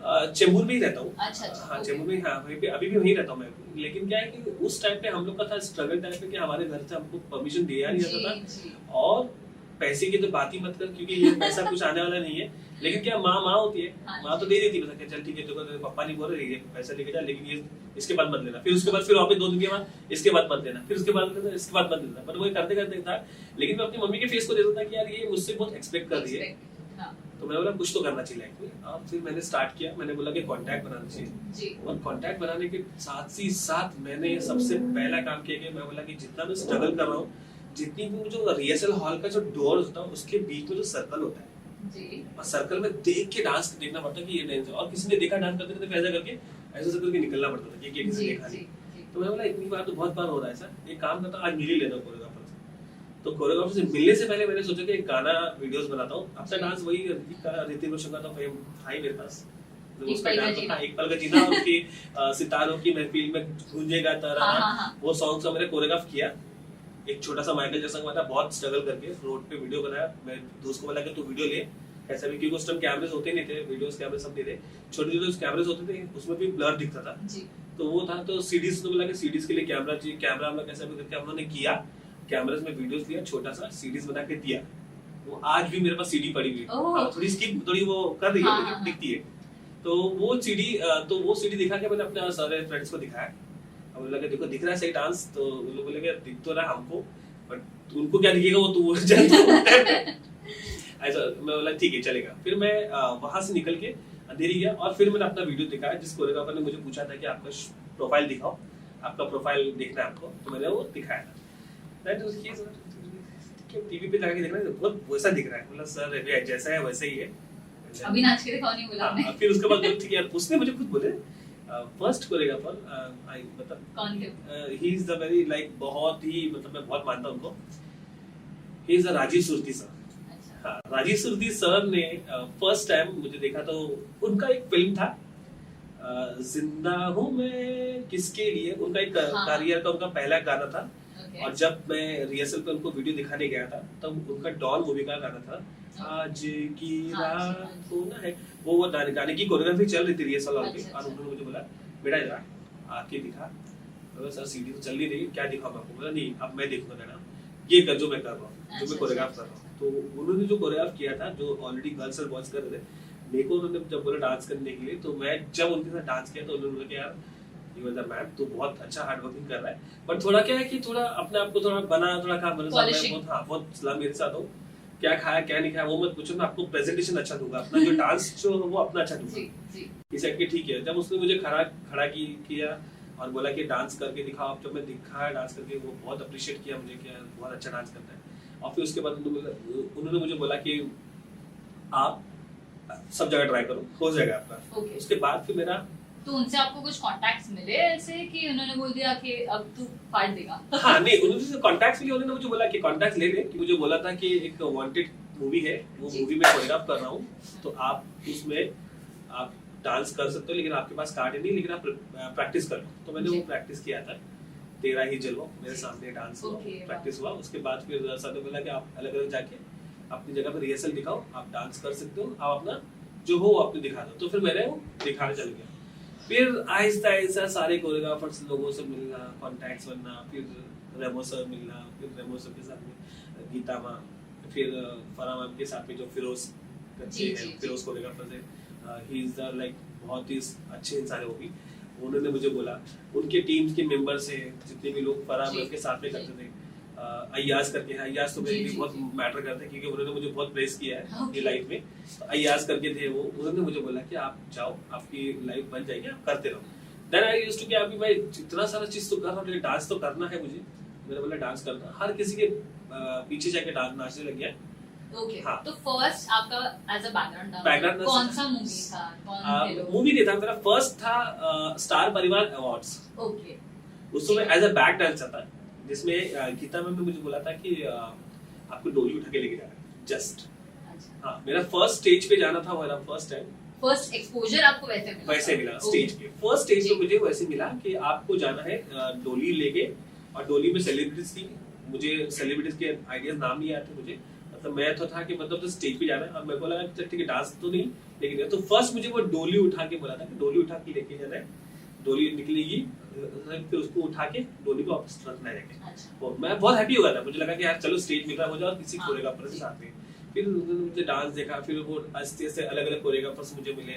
चेंबूर में ही रहता हूँ। अच्छा, हाँ, चेंबूर में, हाँ, वहीं पे अभी भी वहीं रहता हूँ मैं। लेकिन क्या है कि उस टाइम पे हम लोग का था स्ट्रगल टाइम पे कि हमारे घर से हमको परमिशन दिया नहीं जाता था, और पैसे की तो बात ही मत कर, क्योंकि ये पैसा कुछ आने वाला नहीं है। लेकिन क्या माँ होती है, माँ तो दे देती है, चल ठीक है, तेरे पापा नहीं बोल रहे पैसा लेके जा, लेकिन ये इसके बाद मत लेना, फिर उसके बाद फिर वापस 2 दिन के बाद इसके बाद मत लेना, फिर उसके बाद लेना, इसके बाद मत लेना। पर वो करते करते था, लेकिन मैं अपनी मम्मी के फेस को देखता था कि यार ये मुझसे बहुत एक्सपेक्ट कर रही है। तो मैंने बोला कुछ तो करना चाहिए लाइफ में। और फिर मैंने स्टार्ट किया, मैंने बोला कि कांटेक्ट बनाना चाहिए, और कांटेक्ट बनाने के साथ ही साथ मैंने सबसे पहला काम किया कि मैं बोला कि जितना मैं स्ट्रगल कर रहा हूँ, जितनी भी जो रिहर्सल हॉल का जो डोर होता है उसके बीच में जो सर्कल होता है, और सर्कल में देख के डांस देखना पड़ता है कि ये डांस है, और किसी ने देखा डांस करते करते ऐसा करके ऐसे करके निकलना पड़ता था कि किसी ने देखा नहीं। तो मैं बोला इतनी बार तो बहुत बार हो रहा है ऐसा, एक काम करता आज मिल ही लेता कोरियोग्राफर से। तो कोरियोग्राफर से मिलने से पहले मैंने सोचा कि एक गाना वीडियोस बनाता हूँ। अपना डांस वही ऋतिक रोशन का था मेरे पास, उसका डांस था एक पल का जीना, और उसकी सितारों की महफिल में गूंजेगा तराना, वो सॉन्ग का मैंने कोरियोग्राफ किया। एक छोटा सा माइकल जैक्सन का था, बहुत स्ट्रगल करके रोड पे वीडियो बनाया। मैं दोस्त को बोला कि तू वीडियो ले, कैसा भी, क्योंकि उस टाइम कैमरेज होते नहीं थे, वीडियोस कैमरे सब नहीं थे, छोटे छोटे कैमरेज होते थे, उसमें भी ब्लर दिखता था जी। तो वो था। तो सीडीज तो बोला कि सीडीज के लिए कैमरा चाहिए, कैमरा हम लोग कैसे भी करके हम लोगों ने किया, कैमरास में वीडियोस लिया, छोटा सा सीडीज बना के दिया। वो आज भी मेरे पास सीडी पड़ी हुई है। ओह। हाँ, थोड़ी स्किप थोड़ी वो कर रही है हाँ, लेकिन हाँ, दिखती है। तो वो सीडी दिखा के मैंने अपने सारे फ्रेंड्स को दिखाया। अब लगा देखो दिख रहा है सही डांस, तो वो लोग बोले दिख तो रहा हमको, बट उनको क्या दिखेगा वो तो ऐसा। मैं बोला ठीक है चलेगा। फिर मैं वहां से निकल के अंधेरी गया और फिर मैंने अपना वीडियो दिखाया, जिस कोरियोग्राफर ने मुझे पूछा था कि आपका प्रोफाइल दिखाओ, आपका प्रोफाइल देखना है आपको, तो मैंने वो दिखाया था। दैट वाज टीवी पे लगा के देखना बहुत वैसा दिख रहा है, मतलब सर जैसा है वैसा ही है। अभी नाच के दिखाओ नहीं बोला आपने। फिर उसके बाद ठीक है, उसने मुझे खुद बोले फर्स्ट कोरियोग्राफर आई मतलब कौन थे? He is the very like बहुत ही मतलब मैं बहुत मानता हूं उनको, he is Rajiv Surti sir. अच्छा। हाँ, राजीव सुरती सर ने फर्स्ट टाइम मुझे देखा तो उनका एक फिल्म था जिंदा हूं मैं किसके लिए, उनका एक हाँ। करियर का उनका पहला गाना था। Okay. और जब मैं रिहर्सल पे उनको वीडियो दिखाने गया था तब उनका डॉन मूवी का गाना था आज की रात होना है, वो गाने की कोरियोग्राफी चल रही थी रिहर्सल हॉल पे। अच्छा, और उन्होंने मुझे बोला बेटा जरा आके दिखा। तो सर सीडी तो चल नहीं रही, क्या दिखाऊं आपको? बोला नहीं अब मैं देखूंगा गाना, ये कर जो मैं कर रहा हूँ, जो मैं कोरियोग्राफ कर रहा हूँ। तो उन्होंने जो कोरियोग्राफ किया था, जो ऑलरेडी गर्ल्स और बॉयज कर रहे थे, मेरे को उन्होंने जब बोला डांस करने के लिए, तो मैं जब उनके साथ डांस किया तो उन्होंने बोला कि यार मैम तो बहुत अच्छा हार्ड वर्किंग कर रहा है, बट थोड़ा क्या है कि थोड़ा अपने आप को थोड़ा बना थोड़ा काम बहुत सलाह मेरे साथ हो, क्या खाया क्या नहीं खाया वो मत पूछो, मैं आपको प्रेजेंटेशन अच्छा दूंगा, अपना जो डांस जो वो अपना अच्छा दूंगा। इस के ठीक है। जब उसने मुझे खड़ा किया और बोला कि डांस करके दिखाओ, जब मैं दिखाया डांस करके, वो बहुत अप्रिशिएट किया मुझे कि बहुत अच्छा डांस करता है। और फिर उसके बाद उन्होंने मुझे बोला कि आप सब जगह ट्राई करो, हो जाएगा आपका। उसके बाद फिर मेरा तो उनसे आपको कुछ कॉन्टैक्ट्स मिले ऐसे कि उन्होंने बोल दिया कि अब तू फाड़ देगा? हाँ नहीं, उन्होंने कॉन्टैक्ट्स लिए, उन्होंने मुझे बोला कि कॉन्टैक्ट्स ले ले, कि मुझे बोला था कि एक वांटेड मूवी है, वो मूवी में कोरियोग्राफ कर रहा हूँ, तो आप उसमें आप डांस कर सकते हो, लेकिन आपके पास कार्ड नहीं, लेकिन आप प्रैक्टिस कर लो। तो मैंने वो प्रैक्टिस किया था, तेरा ही जलवा मेरे सामने डांस हुआ, प्रैक्टिस हुआ। उसके बाद फिर सर ने बोला कि आप अलग अलग जाके अपनी जगह पर रिहर्सल दिखाओ, आप डांस कर सकते हो, आप अपना जो हो आपने दिखा दो। तो फिर मैंने वो दिखाने चल गया। फिर आहिस्ता आहिस्ता सारे कोरियोग्राफर्स लोगों से मिलना, कॉन्टैक्ट्स बनना, फिर रेमो सर मिलना, फिर रेमो सर के साथ में गीता माँ, फिर फराह मैम के साथ में जो फिरोज फिरोज कोरियोग्राफर थे, ही इज द लाइक बहुत ही अच्छे इंसान है वो भी। उन्होंने मुझे बोला, उनके टीम के मेंबर से जितने भी लोग फराह मैम के साथ में करते थे, अय्याज करके है, अय्याज तो मेरे लिए बहुत मैटर करते हैं, क्योंकि उन्होंने मुझे बहुत प्रेस किया है ये लाइफ में। तो अय्याज करके थे वो, उन्होंने मुझे बोला कि आप जाओ, आपकी लाइफ बन जाएगी, आप करते रहो। देन आई यूज्ड टू कि अभी मैं इतना सारा चीज तो कर रहा हूँ, लेकिन डांस तो करना है मुझे। मैंने बोला डांस करना, हर किसी के पीछे जाके डांस नाचने लग गया। ओके। हाँ। तो फर्स्ट आपका एज अ बैकग्राउंड कौन सा मूवी था? कौन थे? मूवी नहीं था मेरा, फर्स्ट था स्टार परिवार अवार्ड्स। ओके। उसमें एज अ बैक डांसर था, जिसमें गीता मैम ने मुझे बोला था कि आपको डोली उठा के लेके जाना है जस्ट। हाँ, मेरा फर्स्ट स्टेज पे जाना था, मेरा फर्स्ट टाइम। फर्स्ट एक्सपोजर आपको वैसे मिला स्टेज पे? फर्स्ट स्टेज पे मुझे वैसे मिला कि आपको जाना है डोली लेके, और डोली में सेलिब्रिटीज थी। मुझे सेलिब्रिटीज के आइडियाज नाम नहीं आते मुझे, मतलब मैं तो था कि मतलब तो स्टेज पे जाना है, और मेरे को लगा कि ठीक है डांस तो नहीं, लेकिन तो फर्स्ट मुझे वो डोली उठा के बोला था कि डोली उठा के लेके जाना है, डोली निकलेगी, फिर उसको उठा के डोली को वापस रखना है। अच्छा। मैं बहुत हैप्पी हो गया था, मुझे लगा कि यार चलो स्टेज मिल रहा हो जाओ किसी कोरियोग्राफर के साथ में। फिर मुझे डांस देखा, फिर वो आस्ते आस्ते अलग अलग कोरियोग्राफर्स मुझे मिले,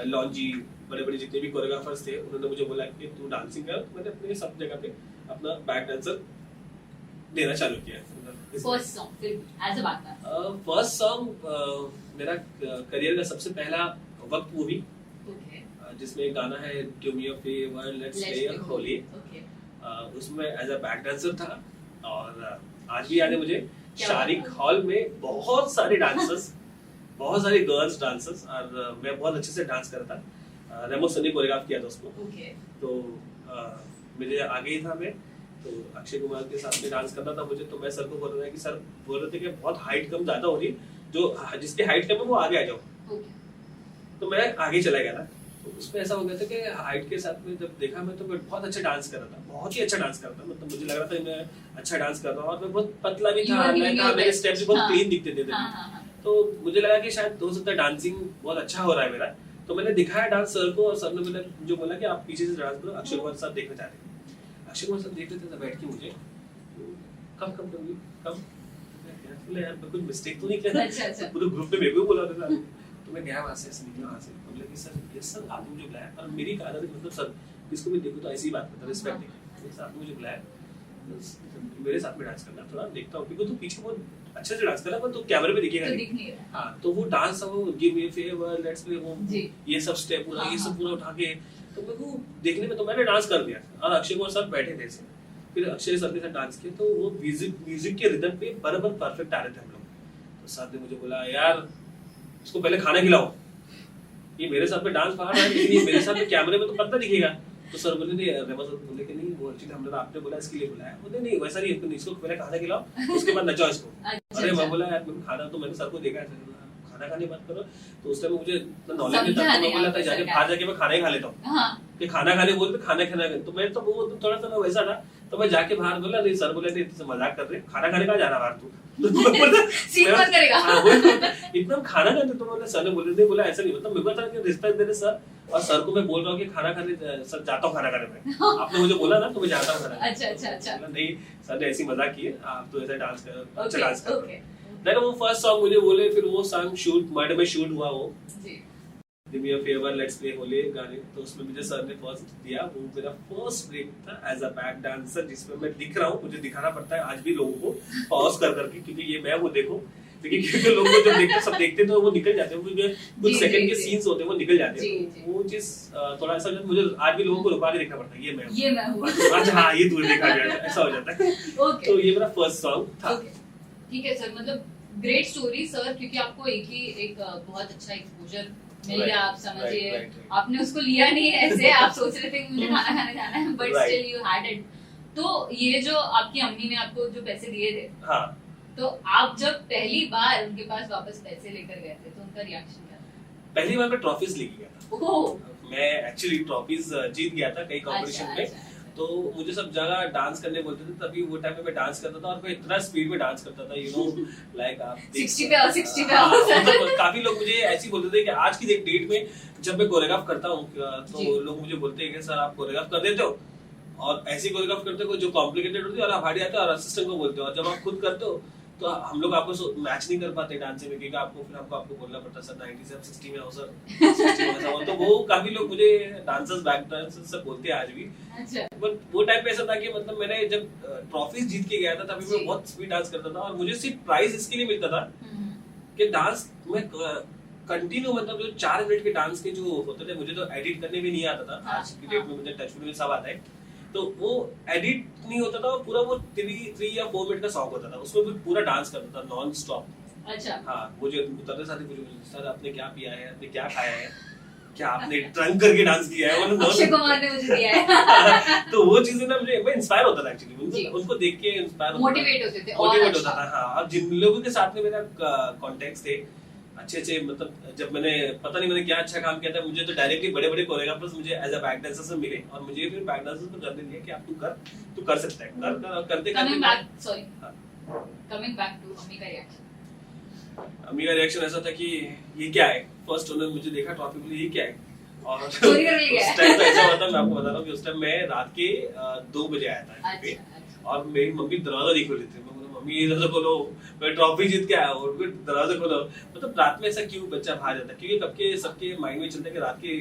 लॉन्जी, बड़े बड़े जितने भी कोरियोग्राफर्स थे, उन्होंने मुझे बोला कि तू डांसिंग कर। मैंने अपने सब जगह पे अपना बैक डांसर देना चालू किया। First song as a back first song मेरा करियर का सबसे पहला वक्त मूवी, जिसमें गाना है do me a favour let's play Holi. उसमें एज अ बैक डांसर था, और आज भी याद है मुझे, शारिक हॉल में बहुत सारे डांसर्स, बहुत सारे गर्ल्स डांसर्स, और मैं बहुत अच्छे से डांस करता। रेमो सर ने कोरियोग्राफ किया था उसको। तो मेरे आगे ही था मैं, तो अक्षय कुमार के साथ में डांस करना था मुझे। तो मैं सर को बोल रहा था कि सर बोल रहे थे कि बहुत हाइट कम ज्यादा हो रही है, जो जिसकी हाइट कम है वो आगे आ जाओ। तो मैं आगे चला गया था। तो उसमें ऐसा हो गया था कि हाइट के साथ में जब देखा मैं, तो मैं बहुत अच्छा डांस कर रहा था, बहुत ही अच्छा डांस कर रहा था। मतलब मुझे लग रहा था मैं अच्छा डांस कर रहा हूँ, और मैं बहुत पतला भी था, मेरे स्टेप्स बहुत क्लीन दिखते थे। तो मुझे लगा कि शायद हो सकता है डांसिंग बहुत अच्छा हो रहा है मेरा, तो मैंने दिखाया डांस सर को और सर ने मुझे जो बोला कि आप पीछे से डांस करो, अक्षय कुमार साहब देखना चाहते हैं। अक्षय कुमार साहब देख रहे थे बैठ के मुझे, कम कम कम कम बोले यार मैं कुछ मिस्टेक तो नहीं किया। अच्छा। पूरे ग्रुप में मेरे को बोला था, तो मैं गया वहां से ऐसे निकला वहां से, बोला कि सर यस सर आपने मुझे बुलाया, और मेरी आदत है मतलब सर किसको भी देखो तो ऐसी ही बात करता, रिस्पेक्ट नहीं, सर आपने मुझे बुलाया मेरे साथ में डांस करना, थोड़ा देखता हूँ क्योंकि तू पीछे बहुत अच्छे से डांस कर रहा है पर तू कैमरे पे दिखेगा नहीं। हाँ तो वो डांस वो give me a favour let's play वो ये सब स्टेप पूरा ये सब पूरा उठा के, तो मेरे को देखने में तो मैंने डांस कर दिया और अक्षय कुमार साहब बैठे थे ऐसे, फिर अक्षय सर के साथ डांस किया तो वो म्यूजिक के रिदम पे बराबर परफेक्ट आ रहे थे हम लोग। तो सर ने मुझे बोला यार इसको पहले खाना खिलाओ, ये मेरे साथ में डांस पढ़ा रहा है लेकिन ये मेरे साथ में कैमरे में तो पता दिखेगा। तो सर बोले नहीं रेमा सर बोले कि नहीं वो एक्चुअली हमने आपने बोला इसके लिए बुलाया, बोले नहीं वैसा नहीं, इसको पहले खाना खिलाओ उसके बाद नचाओ इसको। अरे मैं बोला यार मैं खाना, तो मैंने सर को देखा खाना खाने की बात करो, तो उस टाइम मुझे नॉलेज नहीं था, तो मैं बोला था जाके बाहर जाके मैं खाना ही खा लेता हूँ कि खाना खाने बोलते खाना खाना, तो मैं तो वो थोड़ा सा वैसा था, तो मैं जाके बाहर बोला नहीं सर बोले नहीं मजाक कर रहे खाना खाने का जाना बाहर तू इतना खाना खाते, तो बोला सर ने बोले बोला ऐसा नहीं, मतलब मेरे को था कि रिस्पेक्ट देने सर, और सर को मैं बोल रहा हूँ कि खाना खाने सर जाता हूँ खाना खाने में, आपने मुझे बोला ना तो मैं जाता हूँ खाना खाने। अच्छा नहीं सर ने ऐसी मजाक की है, आप तो ऐसा डांस कर अच्छा डांस कर। देन वो फर्स्ट सॉन्ग मुझे बोले, फिर वो सॉन्ग शूट मड में शूट हुआ वो give me a favour let's play होले गाने, तो उसमें मुझे सर ने फर्स्ट दिया, वो मेरा फर्स्ट ब्रेक था एज अ बैक डांसर जिसमें मैं दिख रहा हूँ, मुझे दिखाना पड़ता है आज भी लोगों को पॉज कर करके क्योंकि ये मैं वो देखो, क्योंकि लोगों को जब देखते सब देखते तो वो निकल जाते हैं, कुछ सेकंड के सीन्स होते हैं वो निकल जाते हैं, वो चीज थोड़ा सा मुझे आज भी लोगों को रुका के देखना पड़ता है, ये मैं हूँ आज हाँ ये दूर देखा गया ऐसा हो जाता है। तो ये मेरा फर्स्ट सॉन्ग था। ठीक है सर, मतलब ग्रेट स्टोरी सर, क्योंकि आपको एक बहुत अच्छा एक्सपोजर मिल गया, आप समझिए आपने उसको लिया नहीं ऐसे, आप सोच रहे थे कि मुझे खाना खाने जाना है but still you had it. तो ये जो आपकी अम्मी ने आपको जो पैसे दिए थे, हाँ, तो आप जब पहली बार उनके पास वापस पैसे लेकर गए थे तो उनका रिएक्शन क्या था? पहली बार मैं ट्रॉफीज लेके गया था, मैं एक्चुअली ट्रॉफीज जीत गया था कई कंपटीशन में, तो मुझे सब जगह डांस करने बोलते थे, तभी वो टाइम पे मैं डांस करता था और मैं इतना स्पीड में डांस करता था, यू नो लाइक आप 60 पे आओ 60 पे आओ। मतलब काफी लोग मुझे ऐसे बोलते थे कि आज की डेट में जब मैं कोरियोग्राफ करता हूँ तो लोग मुझे बोलते हैं कि सर आप कोरियोग्राफ कर देते हो, और ऐसी कोरियोग्राफ करते हो जो कॉम्प्लिकेटेड होती है और आप हार्ड आते हो और असिस्टेंट को बोलते हो, और जब आप खुद करते हो तो हम लोग आपको मैच नहीं कर पाते डांस में, क्योंकि आपको बोलना पड़ता सर 90 से 60 में आओ सर 60 में आओ, तो वो काफी लोग मुझे डांसर्स बैक डांसर्स सब बोलते हैं आज भी। अच्छा। बट वो टाइम पे ऐसा था कि मतलब मैंने जब ट्रॉफीज जीत के गया था तभी मैं बहुत स्पीड डांस करता था, और मुझे सिर्फ प्राइज इसके लिए मिलता था कि डांस में कंटिन्यू, मतलब जो 4 मिनट के डांस के जो होते थे मुझे तो एडिट करने भी नहीं आता था, आज की डेट में मुझे टच में सब आता है, तो वो एडिट नहीं होता था, पूरा वो 3 या 4 मिनट का सॉन्ग होता था, उसमें भी पूरा डांस करता था नॉन स्टॉप। अच्छा। हाँ, मुझे उतरते साथ ही मुझे सर आपने क्या पिया है, आपने क्या खाया है, क्या आपने ड्रंक करके डांस किया है, अक्षय कुमार ने मुझे दिया है। तो वो चीजें ना मुझे मैं इंस्पायर होता था एक्चुअली, उनको देख के इंस्पायर मोटिवेट होते थे, मोटिवेट होता था। हाँ, और जिन लोगों के साथ में मेरा कॉन्टेक्ट थे अच्छे, मतलब जब मैंने पता नहीं मैंने क्या अच्छा काम किया था, मुझे तो डायरेक्टली बड़े कोरियोग्राफर्स मुझे एज अ बैक डांसर से मिले, और मुझे फिर बैक डांसर को करने दिया कि आप तू कर सकता है, करते कमिंग बैक टू अम्मी का रिएक्शन। अम्मी का रिएक्शन ऐसा था कि ये क्या है, फर्स्ट उन्होंने मुझे देखा ट्रॉफी बोली ये क्या है, और उस टाइम तो ऐसा हुआ था, मैं आपको बता रहा हूँ कि उस टाइम मैं रात के 2 बजे आया था और मेरी मम्मी दरवाजा नहीं खोली थी, मम्मी ये दरवाजा खोलो, मैं ट्रॉफी जीत के आया और फिर दरवाजा खोलो, मतलब रात में ऐसा क्यों बच्चा बाहर जाता है, क्योंकि कब सबके माइंड में चलता है कि रात के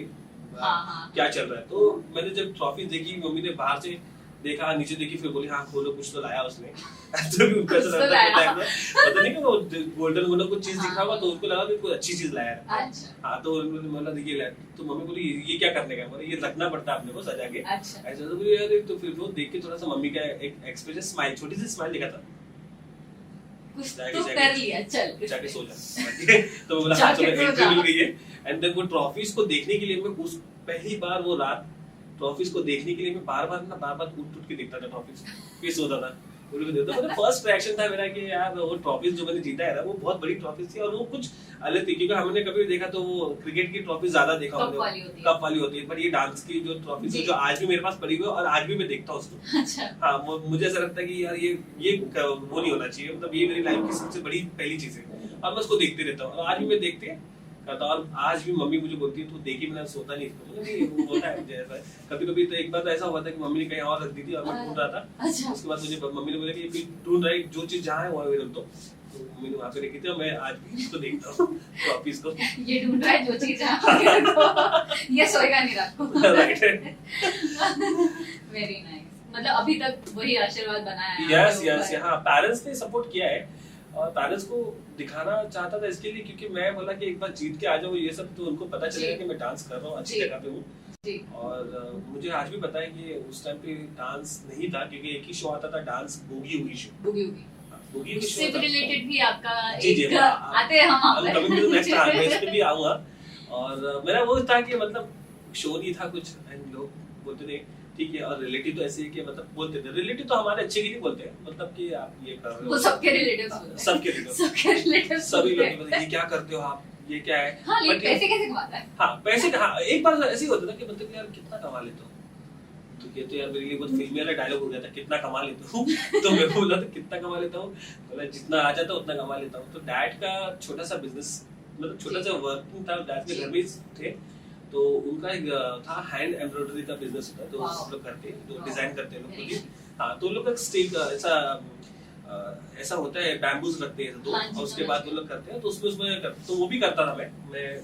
क्या चल रहा है। तो मैंने जब ट्रॉफी देखी, मम्मी ने बाहर से देखा, नीचे देखी, फिर बोली हाँ खोलो, कुछ तो लाया उसने। तो उनको ऐसा लगता है पता नहीं वो गोल्डन कुछ चीज दिखा हुआ, तो उनको लगा कि कोई अच्छी चीज लाया है। हाँ, तो उन्होंने बोला देखिए लाया, तो मम्मी बोली ये क्या करने का, बोले ये रखना पड़ता है अपने को सजा के ऐसा, तो बोली यार, तो फिर वो देख के थोड़ा सा मम्मी का एक एक्सप्रेशन स्माइल, छोटी सी स्माइल दिखा था, कुछ तो कर लिया, चल जाके सो जा। तो बोला हाँ चलो एंट्री मिल गई है। एंड देन वो ट्रॉफीज को देखने के लिए मैं उस पहली बार वो रात ट्रॉफीज को देखने के लिए मैं बार बार उठ के देखता था ट्रॉफीज, फिर सोता था बिल्कुल देता हूँ। मतलब फर्स्ट रिएक्शन था मेरा कि यार वो ट्रॉफीज जो मैंने जीता है ना वो बहुत बड़ी ट्रॉफीज थी और वो कुछ अलग थी, क्योंकि हमने कभी देखा तो वो क्रिकेट की ट्रॉफी ज्यादा देखा कप वाली होती है। कप वाली होती है, बट ये डांस की जो ट्रॉफीज है जी। जो आज भी मेरे पास पड़ी हुई है और आज भी मैं देखता हूँ उसको। अच्छा। हाँ मुझे ऐसा लगता है कि यार ये वो नहीं होना चाहिए, मतलब ये मेरी लाइफ की सबसे बड़ी पहली चीज है और मैं उसको देखते रहता हूँ और आज भी मैं देखते करता हूँ। और आज भी मम्मी मुझे बोलती है तू देखी, मैंने सोता नहीं इसको, मतलब ये वो होता है मुझे ऐसा। कभी कभी तो एक बार तो ऐसा हुआ था कि मम्मी ने कहीं और रख दी थी और मैं ढूंढ रहा था। अच्छा। उसके बाद मुझे मम्मी ने बोला कि ये ढूंढ रहा है, जो चीज जहाँ है वहाँ रख दो, तो मम्मी ने वहाँ पे रखी थी और मैं आज भी इसको देखता हूँ ट्रॉफीज को। ये ढूंढ रहा है जो चीज है ये सोएगा नहीं रात को। राइट। Very nice. मतलब अभी तक वही आशीर्वाद बनाया है यस आपके यस ऊपर। हाँ, पेरेंट्स ने सपोर्ट किया है और पेरेंट्स को दिखाना चाहता था इसके लिए, क्योंकि मैं बोला कि एक बार जीत के आ जाओ ये सब तो उनको पता चलेगा जी। कि मैं डांस कर रहा हूँ, अच्छी जी। जगह पे हूँ। जी। और मुझे आज भी पता है कि उस टाइम पे डांस नहीं था, क्योंकि एक ही शो आता था dance, boogie woogie show. बुगी बुगी। Boogie woogie उससे शो था। रिलेटेड भी आपका जी, जी, एक हाँ, आते हैं हम अब कभी भी नेक्स्ट मैं इस पे भी आऊंगा। और मेरा वो था कि मतलब शो नहीं था कुछ, एंड लोग बोलते थे ठीक है, और रिलेटिव तो ऐसे ही कि मतलब बोलते थे, रिलेटिव तो हमारे अच्छे की नहीं बोलते हैं, मतलब कि आप ये कर रहे हो, वो सबके रिलेटिव्स बोलते हैं। सबके रिलेटिव, सबके रिलेटिव्स सभी बोलते लोग हैं। ये क्या करते हो आप, ये क्या है। हाँ लेकिन But पैसे कैसे कमाता है? हाँ पैसे हाँ, एक बार ऐसे ही होता था कि मतलब यार कितना कमा लेते हो, तो ये तो यार मेरे लिए बहुत फिल्मी वाला डायलॉग हो गया था, कितना कमा लेते हो। तो मैं बोला था कितना कमा लेता हूँ, बोला जितना आ जाता उतना कमा लेता हूँ। तो डैड का छोटा सा बिजनेस, मतलब छोटा सा वर्किंग था, डैड के घर में ही थे, तो उनका एक था हैंड एम्ब्रॉयडरी का बिजनेस होता है, तो Wow. हम लोग करते हैं, जो Wow. डिजाइन करते हैं लोग Very खुद ही। nice. हाँ तो उन लोग का स्टील का ऐसा होता है, बैम्बूज रखते हैं तो, हाँ जी, और उसके समझ बाद गई। वो लोग करते हैं, तो उसमें तो वो भी करता था मैं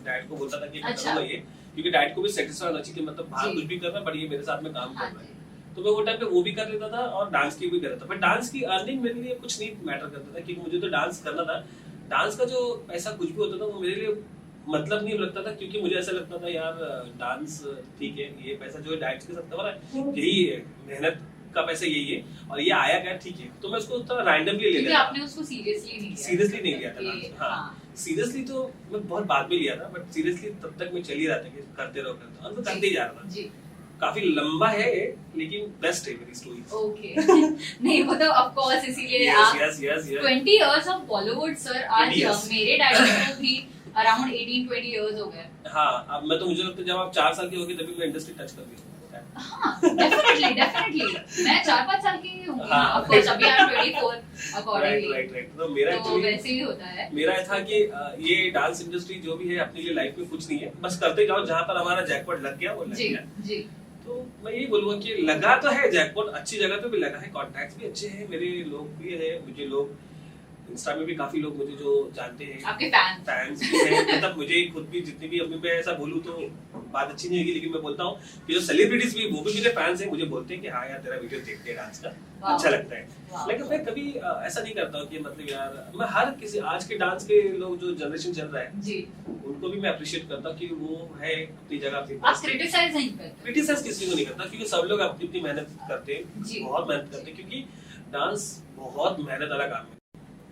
डैड को बोलता था कि मैं अच्छा। करूंगा ये, क्योंकि डैड को भी सेटिस्फाई होना चाहिए कि मतलब बाहर जी। कुछ भी कर रहा है बट ये मेरे साथ में काम कर हाँ रहा है। जी। तो मैं वो टाइम पे वो भी कर लेता था और डांस की भी कर रहा था, बट डांस की अर्निंग मेरे लिए कुछ नहीं मैटर करता था, क्योंकि मुझे तो डांस करना था। डांस का जो पैसा कुछ भी होता था वो मेरे लिए मतलब नहीं लगता था, क्योंकि मुझे ऐसा लगता था यार डांस ठीक है, ये पैसा जो है डांस के साथ कमा रहा है यही है, मेहनत का पैसा यही है, और ये आया क्या ठीक है, तो मैं उसको थोड़ा रैंडमली ले क्योंकि लेता आपने उसको सीरियसली नहीं लिया। सीरियसली नहीं लिया था कि- डांस। हाँ हाँ। सीरियसली तो मैं बहुत बाद में लिया था, बट सीरियसली तब तक मैं चल ही रहा था कि करते रहो और मैं करते ही जा रहा था। जी। काफी लंबा है लेकिन बेस्ट है मेरी स्टोरी। ओके। नहीं वो तो ऑफ कोर्स इसीलिए आप yes yes yes 20 years of Bollywood sir. आज 20 years. मेरे डैडी को भी अराउंड 18-20 इयर्स हो गए। हाँ अब मैं तो मुझे लगता है जब आप 4 साल की होगी तभी मैं इंडस्ट्री टच कर दी। हाँ डेफिनेटली मैं 4-5 साल की ही होंगी। हाँ। ऑफ कोर्स अभी आई एम 24 अकॉर्डिंगली। राइट तो मेरा तो एक्चुअली वैसे ही होता है। मेरा था कि ये डांस इंडस्ट्री जो भी है अपने लिए लाइफ में कुछ नहीं है, बस करते जाओ, जहाँ पर हमारा जैकपॉट लग गया वो लग जी गया। जी। तो मैं यही बोलूंगा कि लगा तो है जैकपॉट, अच्छी जगह पे भी लगा है, कॉन्टैक्ट्स भी अच्छे हैं, मेरे लोग भी है, मुझे लोग इंस्टा में भी काफी लोग मुझे जो जानते हैं, आपके फैंस भी हैं, मतलब मुझे खुद भी जितनी भी अभी मैं ऐसा बोलूं तो बात अच्छी नहीं होगी, लेकिन मैं बोलता हूँ कि जो सेलिब्रिटीज भी वो भी मेरे फैंस हैं, मुझे बोलते हैं कि हाँ यार तेरा वीडियो देखते हैं डांस का, Wow. अच्छा लगता है। Wow. लेकिन मैं कभी ऐसा नहीं करता हूँ कि मतलब यार मैं हर किसी आज के डांस के लोग जो जनरेशन चल रहा है जी। उनको भी मैं अप्रिशिएट करता हूँ कि वो है अपनी जगह पे। आप क्रिटिसाइज नहीं करते। क्रिटिसाइज किसी को नहीं करता, क्योंकि सब लोग अपनी अपनी मेहनत करते जी। हैं, बहुत मेहनत करते हैं, क्योंकि डांस बहुत मेहनत वाला काम है।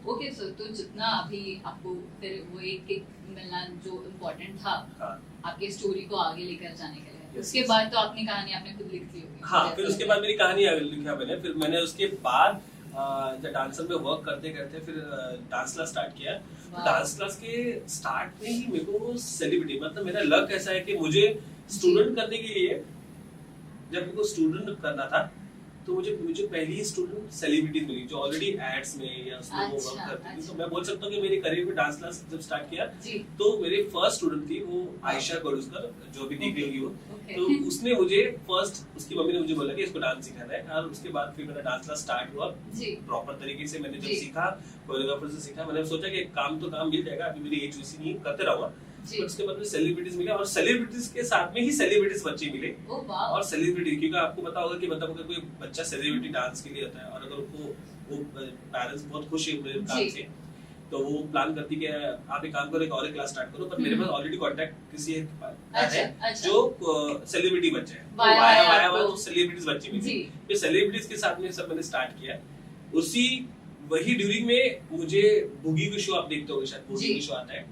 ओके सर, तो जितना अभी आपको फिर वो एक किक मिलना जो इम्पोर्टेंट था हाँ आपके स्टोरी को आगे लेकर जाने के लिए, Yes, उसके yes. बाद तो अपनी कहानी आपने खुद लिख ली होगी। हाँ फिर उसके बाद मेरी कहानी लिखा मैंने, फिर मैंने उसके बाद जब डांसर में वर्क करते करते फिर डांस क्लास स्टार्ट किया। Wow. डांस क्लास के स्टार्ट में ही मेरे को सेलिब्रिटी, मतलब मेरा लक ऐसा है कि मुझे स्टूडेंट करने के लिए, जब मेरे को स्टूडेंट करना था तो मुझे पहली ही स्टूडेंट सेलिब्रिटी मिली जो ऑलरेडी एड्स में या उसमें वो वर्क करती थी। तो मैं बोल सकता हूँ कि मेरे करियर में डांस क्लास जब स्टार्ट किया जी। तो मेरे फर्स्ट स्टूडेंट थी वो आयशा गोडुस्कर, जो भी देख रही होगी वो। Okay. तो उसने मुझे फर्स्ट, उसकी मम्मी ने मुझे बोला कि इसको डांस सिखाना है, और उसके बाद फिर मेरा डांस क्लास स्टार्ट हुआ जी। प्रॉपर तरीके से। मैंने जब जी। सीखा कोरियोग्राफर से सीखा, मैंने सोचा कि काम तो काम मिल जाएगा, अभी मेरी एज वैसी नहीं है, करते रहूंगा। जी। उसके बाद में सेलिब्रिटीज मिले, और सेलिब्रिटीज के साथ में ही सेलिब्रिटीज बच्चे मिले। ओ वाह। और सेलिब्रिटी, क्योंकि आपको पता होगा कि मतलब अगर कोई बच्चा सेलिब्रिटी डांस के लिए होता है और अगर वो पेरेंट्स बहुत खुश है मेरे काम जी। से, तो वो प्लान करती कि आप एक काम करो, एक और क्लास स्टार्ट करो, पर मेरे पास ऑलरेडी कांटेक्ट किसी एक है अच्छा। जो सेलिब्रिटी बच्चे हैं, वाया वाया आपको। तो सेलिब्रिटीज बच्चे मिले। जी। ये सेलिब्रिटीज के साथ में सब मैंने स्टार्ट किया। उसी वही ड्यूरिंग में मुझे बुगी का शो, आप देखते होगे शायद, बुगी जी। का शो आता है,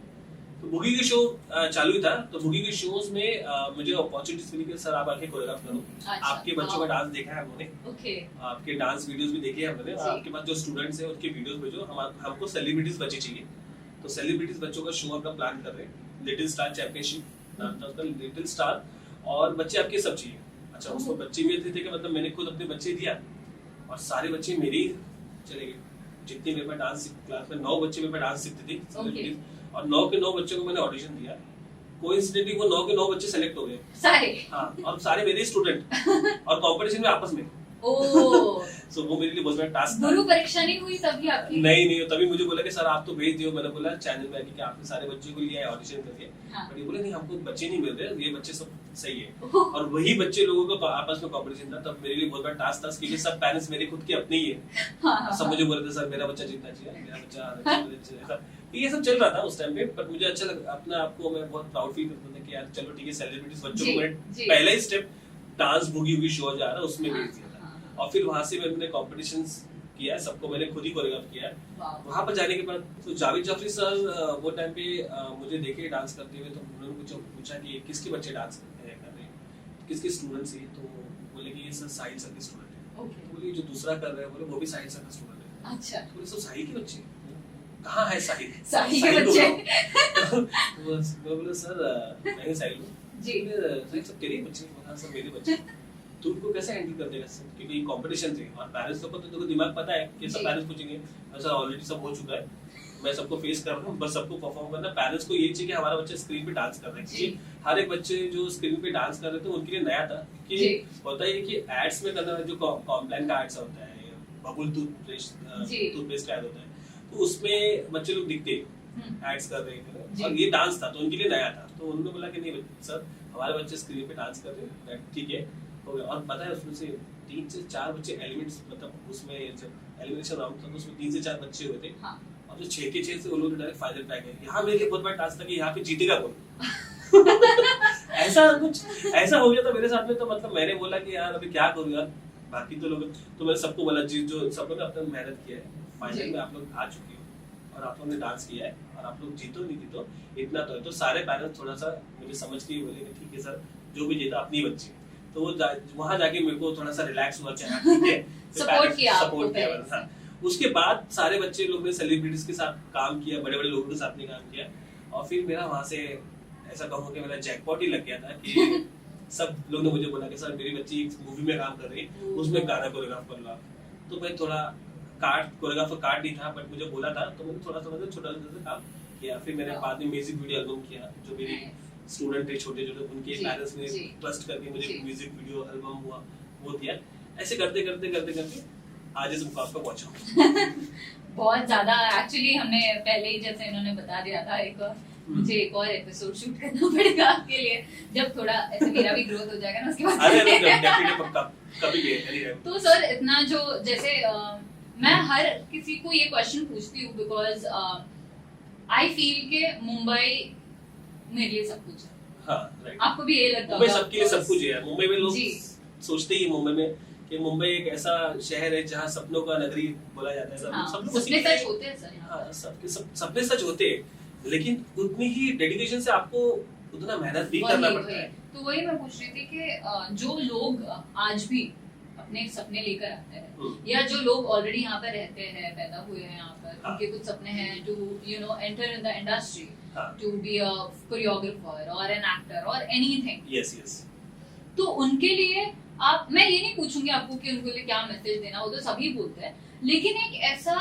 तो बुगी की शो चालू ही था, तो बुगी के शोज में मुझे अपॉर्चुनिटीज मिली कि सर आप आके कोरियोग्राफ करो। अच्छा, आपके बच्चों का डांस देखा है हमने, ओके, आपके डांस वीडियोस भी देखे हैं हमने, जी। आपके पास जो स्टूडेंट्स हैं उनके वीडियोस भेजो, हमको सेलिब्रिटीज बच्चे चाहिए। तो सेलिब्रिटीज बच्चों का शो आपका प्लान कर रहे हैं, लिटिल स्टार चैंपियनशिप नाम था उसका, लिटिल स्टार, और बच्चे आपके सब चाहिए। अच्छा, उसमें बच्चे भी थे कि मतलब मैंने खुद अपने बच्चे दिया और सारे बच्चे मेरे ही चले गए। जितने मेरे पास डांस क्लास में 9 बच्चे मेरे पास डांस सीखते थे celebrities, और 9 के 9 बच्चों को मैंने ऑडिशन दिया। कोइंसिडेंटली वो 9 के 9 बच्चे सेलेक्ट हो गए सारे, हाँ, और सारे मेरे स्टूडेंट और कंपटीशन में आपस में। ओह, सो वो मेरे लिए बहुत बड़ा टास्क था। गुरु परीक्षा नहीं हुई तभी आपकी? नहीं, तभी मुझे बोला कि सर आप तो भेज दियो। मैंने बोला चैनल में आके कि आपने सारे बच्चों को लिया है ऑडिशन करके, हाँ। बट ये बोले नहीं हमको बच्चे नहीं मिल रहे, ये बच्चे सब सही है। ओह, और वही बच्चे लोगों का आपस में कंपटीशन था, तब मेरे लिए बहुत बड़ा टास्क था, क्योंकि सब पेरेंट्स मेरे खुद के अपने ही है। हाँ, सब मुझे बोल रहे थे सर मेरा बच्चा जीतना चाहिए, मेरा बच्चा आना चाहिए, ऐसा ये सब चल रहा था उस टाइम पे। पर मुझे अच्छा लगा, अपने आप को मैं बहुत प्राउड फील करता था कि यार चलो ठीक है, सेलिब्रिटीज बच्चों जी, को जी। मैं पहला ही स्टेप डांस बुगी वुगी शो जा रहा उसमें भेज दिया था। हाँ, और फिर वहां से मैंने कॉम्पिटिशंस किया, सबको मैंने खुद ही कोरियोग्राफ किया। वाह, वहां पर जाने के बाद तो जावेद जाफरी सर वो टाइम पे मुझे देखे डांस करते हुए, तो उन्होंने मुझे पूछा कि किसके बच्चे डांस कर रहे हैं, किसके स्टूडेंट्स हैं, तो बोले कि ये सर साहिल सर के स्टूडेंट है। ओके, तो बोले जो दूसरा कर रहे हैं, बोले वो भी साहिल सर का स्टूडेंट है। अच्छा, तो बोले सब साहिल के बच्चे कहाँ है साहिल? साहिल के को बच्चे। बुलाओ। तो मैं बोला सर मैं साहिल हूँ। जी। बोले, साहिल सब तेरे ही बच्चे हैं? बोला, सर मेरे बच्चे। तो उनको कैसे हैंडल कर देगा सर, क्योंकि ये कंपटीशन थे और पेरेंट्स लोग को तो देखो दिमाग पता है कि सब जी। पेरेंट्स पूछेंगे सर ऑलरेडी सब हो चुका है, मैं सबको फेस कर रहा हूँ, बस सबको परफॉर्म करना। पेरेंट्स को ये चाहिए कि हमारा बच्चा स्क्रीन पे डांस कर रहा है, क्योंकि हर एक बच्चे जो स्क्रीन पे डांस कर रहे थे उनके लिए नया था। कि जी। होता है कि एड्स में करना, जो कॉम्प्लान का एड्स होता है, बबुल जी। टूथपेस्ट का एड होता है, तो उसमें बच्चे लोग दिखते एड्स कर रहे थे जी। और ये डांस था तो उनके लिए नया था। तो उन्होंने बोला कि नहीं सर हमारे बच्चे स्क्रीन पे डांस कर रहे हैं, ठीक है हो गया। और पता है उसमें से 3 से 4 बच्चे एलिमेंट्स, मतलब उसमें जब एलिमिनेशन राउंड था तो उसमें 3 से 4 बच्चे हुए थे, हाँ, और जो 6 के 6 से उन लोगों ने डायरेक्ट फाइनल पे आ गए। यहाँ मेरे लिए बहुत बड़ा टास्क था कि यहाँ पे जीतेगा कौन। ऐसा हो गया था मेरे साथ में। तो मतलब मैंने बोला कि यार अभी क्या करूँ यार, बाकी तो लोग, तो मैंने सबको बोला जी जो सब लोग ने अपना मेहनत किया है, फाइनल में आप लोग आ चुके हो और आप लोगों ने डांस किया है और आप लोग जीतो नहीं जीतो इतना तो है। तो सारे पेरेंट्स थोड़ा सा मुझे समझ के बोले कि ठीक है सर जो भी जीता अपनी बच्ची। तो वो वहां जाके मेरे को थोड़ा सा रिलैक्स हुआ कि हाँ ठीक है, सपोर्ट किया आपको सपोर्ट किया। parents हाँ। उसके बाद सारे बच्चे लोग ने सेलिब्रिटीज के साथ काम किया, बड़े बड़े लोगों के साथ में काम किया, और फिर मेरा वहां से ऐसा कहूँ कि मेरा जैकपॉट ही लग गया था कि सब लोग ने मुझे बोला कि सर मेरी बच्ची एक मूवी में काम कर रही है, उसमें गाना कोरियोग्राफ कर लो। तो मैं थोड़ा कोरियोग्राफर कार्ड नहीं था, बट मुझे बोला था, तो मैंने थोड़ा सा मतलब छोटा सा काम किया। फिर मैंने बाद में म्यूजिक वीडियो एल्बम किया, जो मेरी स्टूडेंट थे छोटे छोटे, उनके जी, पेरेंट्स ने जी। ट्रस्ट करके मुझे जी। म्यूजिक वीडियो एल्बम हुआ वो दिया। ऐसे करते करते करते करते आज इस मुकाम पर पहुंचा हूं। बहुत ज्यादा। एक्चुअली हमने पहले ही जैसे इन्होंने बता दिया था, एक मुझे एक और एपिसोड शूट करना पड़ेगा आपके लिए, जब थोड़ा ऐसे मेरा भी ग्रोथ हो जाएगा ना उसके बाद। अरे डेफिनेटली पक्का कभी भी एनी टाइम। तो सर इतना जो जैसे मैं हर किसी को ये क्वेश्चन पूछती हूँ बिकॉज आई फील के मुंबई मेरे लिए सब कुछ है। हाँ राइट, आपको भी ये लगता मुंबई होगा, सबके लिए of सब course। कुछ है। मुंबई में लोग जी। सोचते ही मुंबई में कि मुंबई एक ऐसा शहर है जहाँ सपनों का नगरी बोला जाता है। हाँ, सब लोग उसी सपने के- सच होते हैं सर यहाँ हाँ, पर। सपने सच होते हैं, लेकिन उतनी ही डेडिकेशन से आपको उतना मेहनत भी वही, करना वही। पड़ता है। तो वही मैं पूछ रही थी कि जो लोग आज भी अपने सपने लेकर आते हैं, या जो लोग ऑलरेडी यहाँ पर रहते हैं, पैदा हुए हैं यहाँ पर, हाँ। उनके कुछ सपने हैं to enter in the industry, हाँ। टू बी अ कोरियोग्राफर और एन एक्टर और एनीथिंग, यस यस। तो उनके लिए आप, मैं ये नहीं पूछूंगी आपको कि उनके लिए क्या मैसेज देना, वो तो सभी बोलते हैं, लेकिन एक ऐसा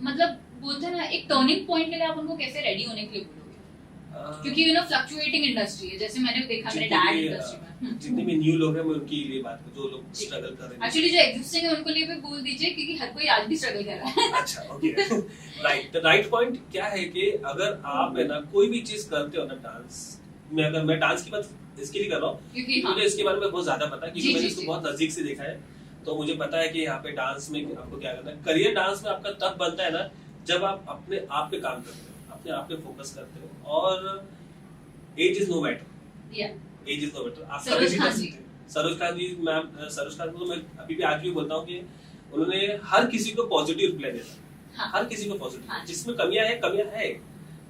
मतलब बोलते हैं ना, एक टर्निंग पॉइंट के लिए आप उनको कैसे रेडी होने के लिए बोलोगे? क्योंकि फ्लक्चुएटिंग इंडस्ट्री है, जैसे मैंने देखा मेरे डैड इंडस्ट्री में। जितने भी न्यू लोग हैं मैं उनके लिए बात करूं, जो लोग स्ट्रगल कर रहे हैं। एक्चुअली जो एग्जिस्टिंग है उनको लिए भी बोल दीजिए, क्योंकि हर कोई आज भी स्ट्रगल कर रहा है। अच्छा okay right. The right point क्या है कि अगर आप है ना कोई भी चीज करते हो ना, डांस में, अगर मैं डांस की बात इसके लिए कर रहा हूँ क्योंकि मुझे इसके बारे में बहुत ज्यादा पता है, क्योंकि जी, मैंने जी, इसको जी। बहुत नजदीक से देखा है। तो मुझे पता है कि यहाँ पे डांस में आपको क्या करना है। करियर डांस में आपका तब बनता है ना जब आप अपने आप पे काम करते हो, अपने आप पे फोकस करते हो, और एज इज नो मैटर। या एज इज नो मैटर। आप सरोज कभी भी कर खान जी। सकते हैं। सरोज खान जी मैम, सरोज खान को तो मैं अभी भी आज भी बोलता हूँ कि उन्होंने हर किसी को पॉजिटिव रिप्लाई दिया था। हाँ। हर किसी को पॉजिटिव, हाँ। जिसमें कमियां है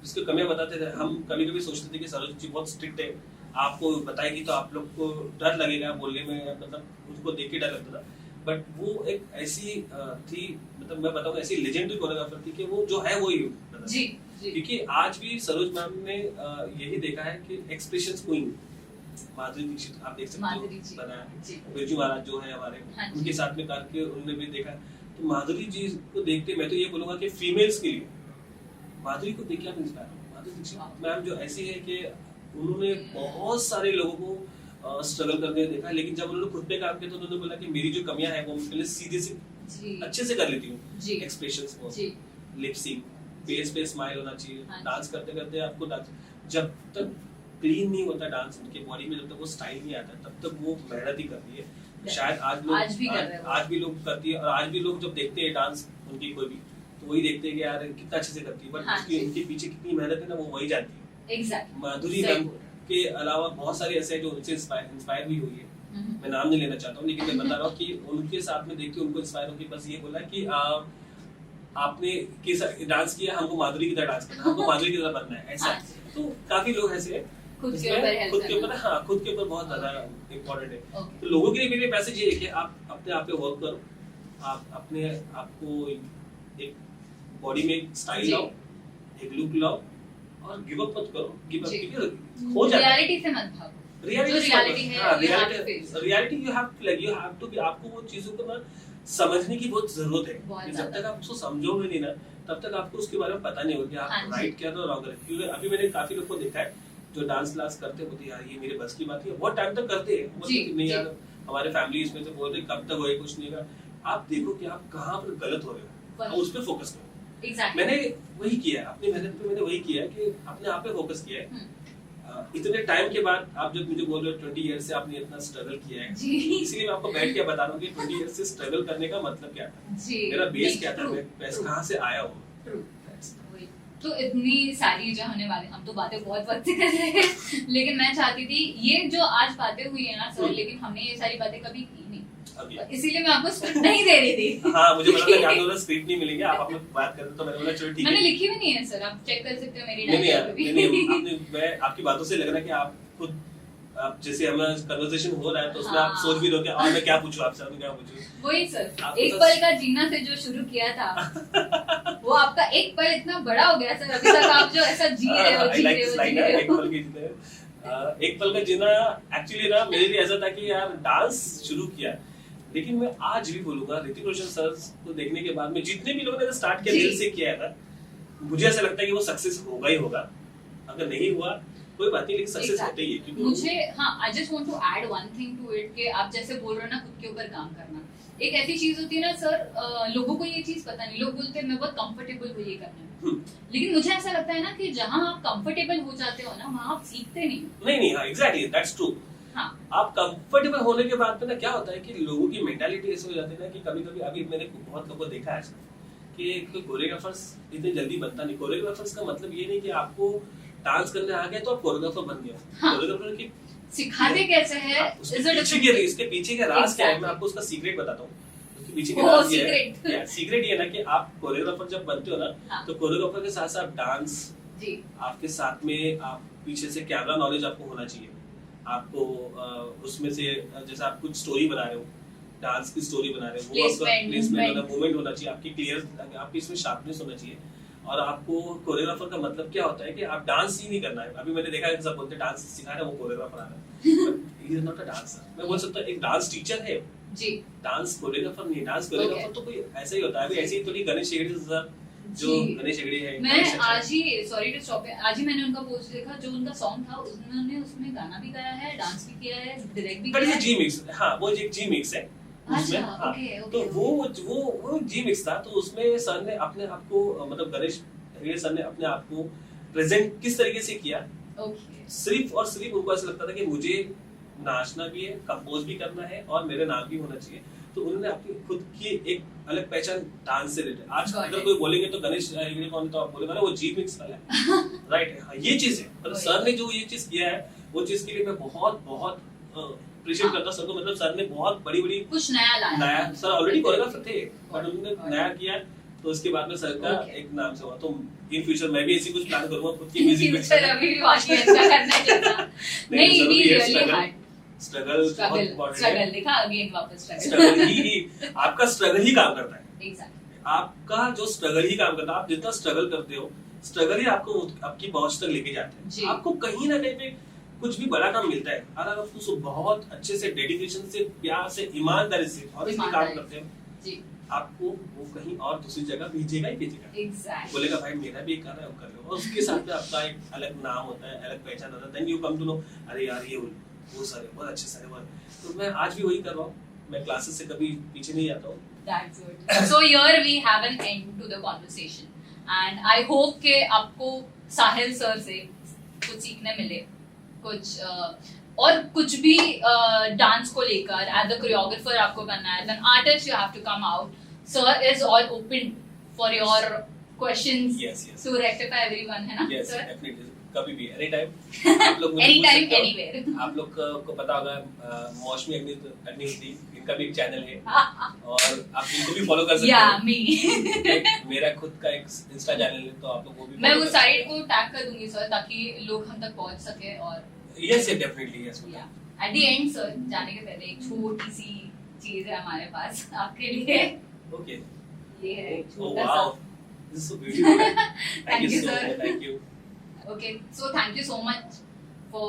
जिसकी कमियां बताते थे, हम कभी कभी सोचते थे कि सरोज जी बहुत स्ट्रिक्ट है, आपको बताएगी तो आप लोग को डर लगेगा बोलने में, मतलब उसको देख के डर लगता था। बट वो एक ऐसी थी, मतलब मैं बताऊँ ऐसी लेजेंडरी कोरियोग्राफर थी कि वो जो है वो ही जी जी। क्योंकि आज भी सरोज मैम ने यही देखा है कि एक्सप्रेशंस क्वीन माधुरी दीक्षित आप देख सकते माधुरी जी। हो बनाया, जी। बिरजू महाराज जो है हमारे, हाँ जी। उनके साथ में करके उन्होंने भी देखा। तो माधुरी जी को देखते मैं तो ये बोलूंगा कि फीमेल्स के लिए माधुरी को देख के आप इंस्पायर हो। माधुरी दीक्षित मैम जो ऐसी है कि उन्होंने बहुत सारे लोगों को स्ट्रगल करने देखा, लेकिन जब उन्होंने खुद पे काम किया तो उन्होंने बोला कि मेरी जो कमियां हैं वो मैं पहले सीधे से जी। अच्छे से कर लेती हूँ, जी। एक्सप्रेशंस को, जी। लिप सिंक, फेस पे स्माइल होना चाहिए, हाँ जी। डांस करते करते आपको डांस जब तक क्लीन नहीं होता डांस उनके बॉडी में, जब तक वो स्टाइल नहीं आता तब तक वो मेहनत ही करती है। शायद आज भी कर रहे हैं वो। आज भी लोग करती है, और आज भी लोग जब देखते हैं डांस उनकी कोई भी तो वही देखते हैं कि यार कितना अच्छे से करती है, बट हाँ उसकी जी। उनके पीछे कितनी मेहनत है ना वो वही जानती है। एग्जैक्टली। माधुरी सही मैम बोल रहे के अलावा बहुत सारे ऐसे हैं जो उनसे इंस्पायर भी हुई है, हम्म। मैं नाम नहीं लेना चाहता हूँ, लेकिन मैं बता रहा हूँ कि उनके साथ में देख के उनको इंस्पायर होकर बस ये बोला कि आपने डांस किया, हमको माधुरी की तरह डांस करना है, हमको माधुरी की तरह बनना है, ऐसा। हाँ जी। तो काफी लोग ऐसे हैं खुद के जिसमें ऊपर help खुद के ऊपर, करना। हाँ खुद के ऊपर बहुत ज्यादा इम्पोर्टेंट है। ओके। तो लोगों के लिए मेरे मैसेज ये है कि आप अपने आप पे वर्क करो, आप अपने आपको एक बॉडी में एक स्टाइल जी। लाओ, एक लुक लाओ, और गिव अप मत करो। गिव अप जी। क्योंकि हो जाता है। रियलिटी से मत भागो। जो रियलिटी reality है, you have to face it. Reality you have to be, आपको वो चीजों को ना समझने की बहुत जरूरत है बहुत कि जब ज्यादा। तक आप उसको समझोगे नहीं ना तब तक आपको उसके बारे में पता नहीं होगा कि हाँ आप जी। राइट क्या था और रॉन्ग क्या था। क्योंकि अभी मैंने काफी लोग को देखा है जो डांस क्लास करते होते यार ये मेरे बस की बात है, बहुत टाइम तक करते हैं, बोलते जी, कि नहीं जी। यार हमारे फैमिली इसमें से बोलते कब तक होए कुछ नहीं होगा। आप देखो कि आप कहाँ पर गलत हो रहे हो और वही। उस पर फोकस करो। एग्जैक्टली। मैंने वही किया है, अपनी मेहनत पे मैंने वही किया है कि अपने आप पे फोकस किया है। इतने टाइम के बाद आप जब मुझे बोल रहे हो 20 ईयर से आपने इतना स्ट्रगल किया है, जी। इसलिए मैं आपको बैठ के बता रहा हूँ कि 20 ईयर से स्ट्रगल करने का मतलब क्या था, जी। मेरा बेस नहीं, क्या था, true, मैं true, कहाँ से आया हूँ। true. वही। तो इतनी सारी जो होने वाले, हम तो बातें बहुत वक्त से कर रहे हैं लेकिन मैं चाहती थी ये जो आज बातें हुई है ना सर, लेकिन हमने ये सारी बातें कभी की नहीं, अभी इसीलिए मैं आपको स्क्रिप्ट नहीं दे रही थी। हाँ मुझे पता था कि आप लोगों स्क्रिप्ट नहीं मिलेंगे, आप अपने बात करते तो मैंने बोला चलो ठीक है। मैंने लिखी भी नहीं है सर, आप चेक कर सकते हो मेरी नहीं डायरी पे भी। नहीं, मैं आपकी बातों से लग रहा है कि आप खुद, आप जैसे हमारा कन्वर्सेशन हो रहा है तो उसमें आप हाँ। सोच भी रहे हो कि और मैं क्या पूछूं आपसे, मैं क्या पूछूं। वही सर, आपको एक तो- पल का जीना से जो शुरू किया था वो आपका एक पल इतना बड़ा हो गया सर, अभी तक आप जो ऐसा जी रहे हो, I जी like रहे this हो, line, जी रहे एक हो। पल के जीने। एक पल का जीना एक्चुअली ना मेरे लिए ऐसा था कि यार डांस शुरू किया, लेकिन मैं आज भी बोलूंगा ऋतिक रोशन सर को देखने के बाद में जितने भी लोगों ने स्टार्ट किया जी। दिल से किया है ना, मुझे ऐसा लगता है कि वो सक्सेस होगा ही होगा। अगर नहीं हुआ कोई बात नहीं, लेकिन सक्सेस Exactly. होते ही है क्योंकि मुझे हाँ, I just want to add one thing to it कि आप जैसे बोल रहे हो ना खुद के ऊपर काम करना, एक ऐसी चीज होती है ना सर, लोगों को ये चीज पता नहीं, लोग बोलते हैं मैं बहुत कंफर्टेबल हूँ ये करने में, लेकिन मुझे ऐसा लगता है ना कि जहाँ आप कंफर्टेबल हो जाते हो ना वहाँ आप सीखते नहीं हो। नहीं हाँ एग्जैक्टली दैट्स ट्रू। हाँ। आप कंफर्टेबल होने के बाद में ना क्या होता है कि लोगों की मेंटालिटी ऐसे हो जाती है ना कि कभी कभी, अभी मैंने बहुत लोगों को देखा है ऐसा कि कोई कोरियोग्राफर्स इतने जल्दी बनता नहीं। कोरियोग्राफर्स का मतलब ये नहीं कि आपको डांस करने आ गया तो आप कोरियोग्राफर बन गए। हाँ। कोरियोग्राफर की सिखाते कैसे है उसके is a पीछे different के thing. इसके पीछे का राज क्या है, मैं Exactly. आपको उसका सीक्रेट बताता हूँ। उसके पीछे का ओह, राज ये secret. है, सीक्रेट ये है ना कि आप कोरियोग्राफर जब बनते हो ना हाँ. तो कोरियोग्राफर के साथ साथ डांस, जी। आपके साथ में आप पीछे से कैमरा नॉलेज आपको होना चाहिए। आपको उसमें से जैसे आप कुछ स्टोरी बना रहे हो, डांस की स्टोरी बना रहे हो, वो आपका Placement, प्लेसमेंट movement. मूवमेंट होना चाहिए, आपकी क्लियर, आपकी इसमें शार्पनेस होना चाहिए। और आपको कोरियोग्राफर का मतलब क्या होता है कि आप डांस ही नहीं करना है। अभी मैंने देखा है सब बोलते हैं डांस सिखा रहा है वो कोरियोग्राफर आ रहा है, but he is not a dancer. मैं बोल सकता हूँ एक डांस टीचर है, जी। डांस कोरियोग्राफर नहीं। डांस कोरियोग्राफर तो कोई ऐसा ही होता है। अभी ऐसे ही थोड़ी गणेश हेगड़े सर, जो जी। गणेश हेगड़े है, मैं गणेश अच्छा है। आज ही, सॉरी टू स्टॉप, आज ही मैंने उनका पोस्ट देखा, जो उनका सॉन्ग था उन्होंने उसमें गाना भी गाया है, डांस भी किया है, डायरेक्ट भी बट किया ये है। जी मिक्स, हाँ वो एक जी मिक्स है उसमें। अच्छा, हाँ, ओके, ओके, तो ओके। वो जी मिक्स था। तो उसमें सर ने अपने आप को, मतलब गणेश हेगड़े सर ने अपने आप को प्रेजेंट किस तरीके से किया, ओके। सिर्फ और सिर्फ उनको ऐसा लगता था कि मुझे नाचना भी है, कंपोज भी करना है और मेरे नाम भी होना चाहिए। तो उन्होंने अपनी खुद की एक अलग पहचान डांस से रिलेटेड। आज Got अगर it. कोई बोलेंगे तो गणेश हेगड़े कौन है, तो आप बोलेगा ना वो जी मिक्स वाला है। राइट, ये चीज है। मतलब वही। सर ने जो ये चीज किया है वो चीज के लिए मैं बहुत बहुत अप्रिशिएट करता हूं सर को। मतलब सर ने बहुत बड़ी बड़ी कुछ नया लाया। नया, सर ऑलरेडी कोरियोग्राफर थे बट Got it. उन्होंने नया किया तो उसके बाद में सर का Okay. एक नाम से हुआ। तो इन फ्यूचर मैं भी ऐसी कुछ प्लान करूंगा खुद की म्यूजिक फ्यूचर अभी भी बाकी है अच्छा करना चाहता नहीं जरूरी इट है रियली struggle। हार्ड स्ट्रगल बहुत स्ट्रगल इम्पोर्टेंट स्ट्रगल है। देखा अगेन वापस स्ट्रगल स्ट्रगल ही आपका स्ट्रगल ही काम करता है। एग्जैक्टली आपका जो स्ट्रगल ही काम करता है, आप जितना स्ट्रगल करते हो स्ट्रगल ही आपको आपकी पहुंच तक लेके जाता जी। है। आपको कहीं ना कहीं पे कुछ भी बड़ा काम मिलता है, अगर आप उसको बहुत अच्छे से डेडिकेशन से प्यार से ईमानदारी से और इसमें काम ईमानदारी। करते हो, जी आपको वो कहीं और दूसरी जगह भेजेगा ही भेजेगा। एग्जैक्टली बोलेगा भाई मेरा भी एक कर रहा है, वो कर लो, और उसके साथ में आपका एक अलग नाम होता है, अलग पहचान होता है। Then you come to know, अरे यार ये वो सर है, बहुत अच्छे सर है वो। तो मैं आज भी वही कर रहा हूँ, मैं क्लासेस से कभी पीछे नहीं जाता हूँ। That's good. So here we have an end to the conversation, and I hope कि आपको साहिल सर से कुछ सीखने मिले, कुछ और कुछ भी डांस को लेकर एज अ कोरियोग्राफर आपको करना है, then artist you have to come out. Sir is all open for your questions Yes, yes. to rectify everyone, है ना Yes, sir? definitely. कभी भी एनी टाइम आप लोग मुझे पूछ Anytime, सकते हो। anywhere. आप लोग को पता होगा मौसमी अग्निहोत्री, इनका भी एक चैनल है और आप इनको भी फॉलो कर सकते Yeah, हो। me. मेरा खुद का एक इंस्टा चैनल है, तो आप लोग वो भी मैं follow उस कर साइट सकते को टैग कर दूंगी सर, ताकि लोग हम तक पहुंच सके। और हो। Yes, yes, definitely, yes. At the end sir, जाने के पहले एक छोटी सी चीज है हमारे पास आपके लिए। Okay. ये है एक Oh छोटा wow, सा। this is so beautiful. Thank Thank you you, so sir. much. Thank you. Okay, so thank you so much for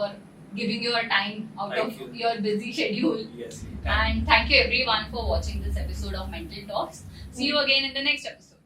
giving your time out Thank of you. your busy schedule. Yes. And thank you everyone for watching this episode of Mental Talks. See you again in the next episode.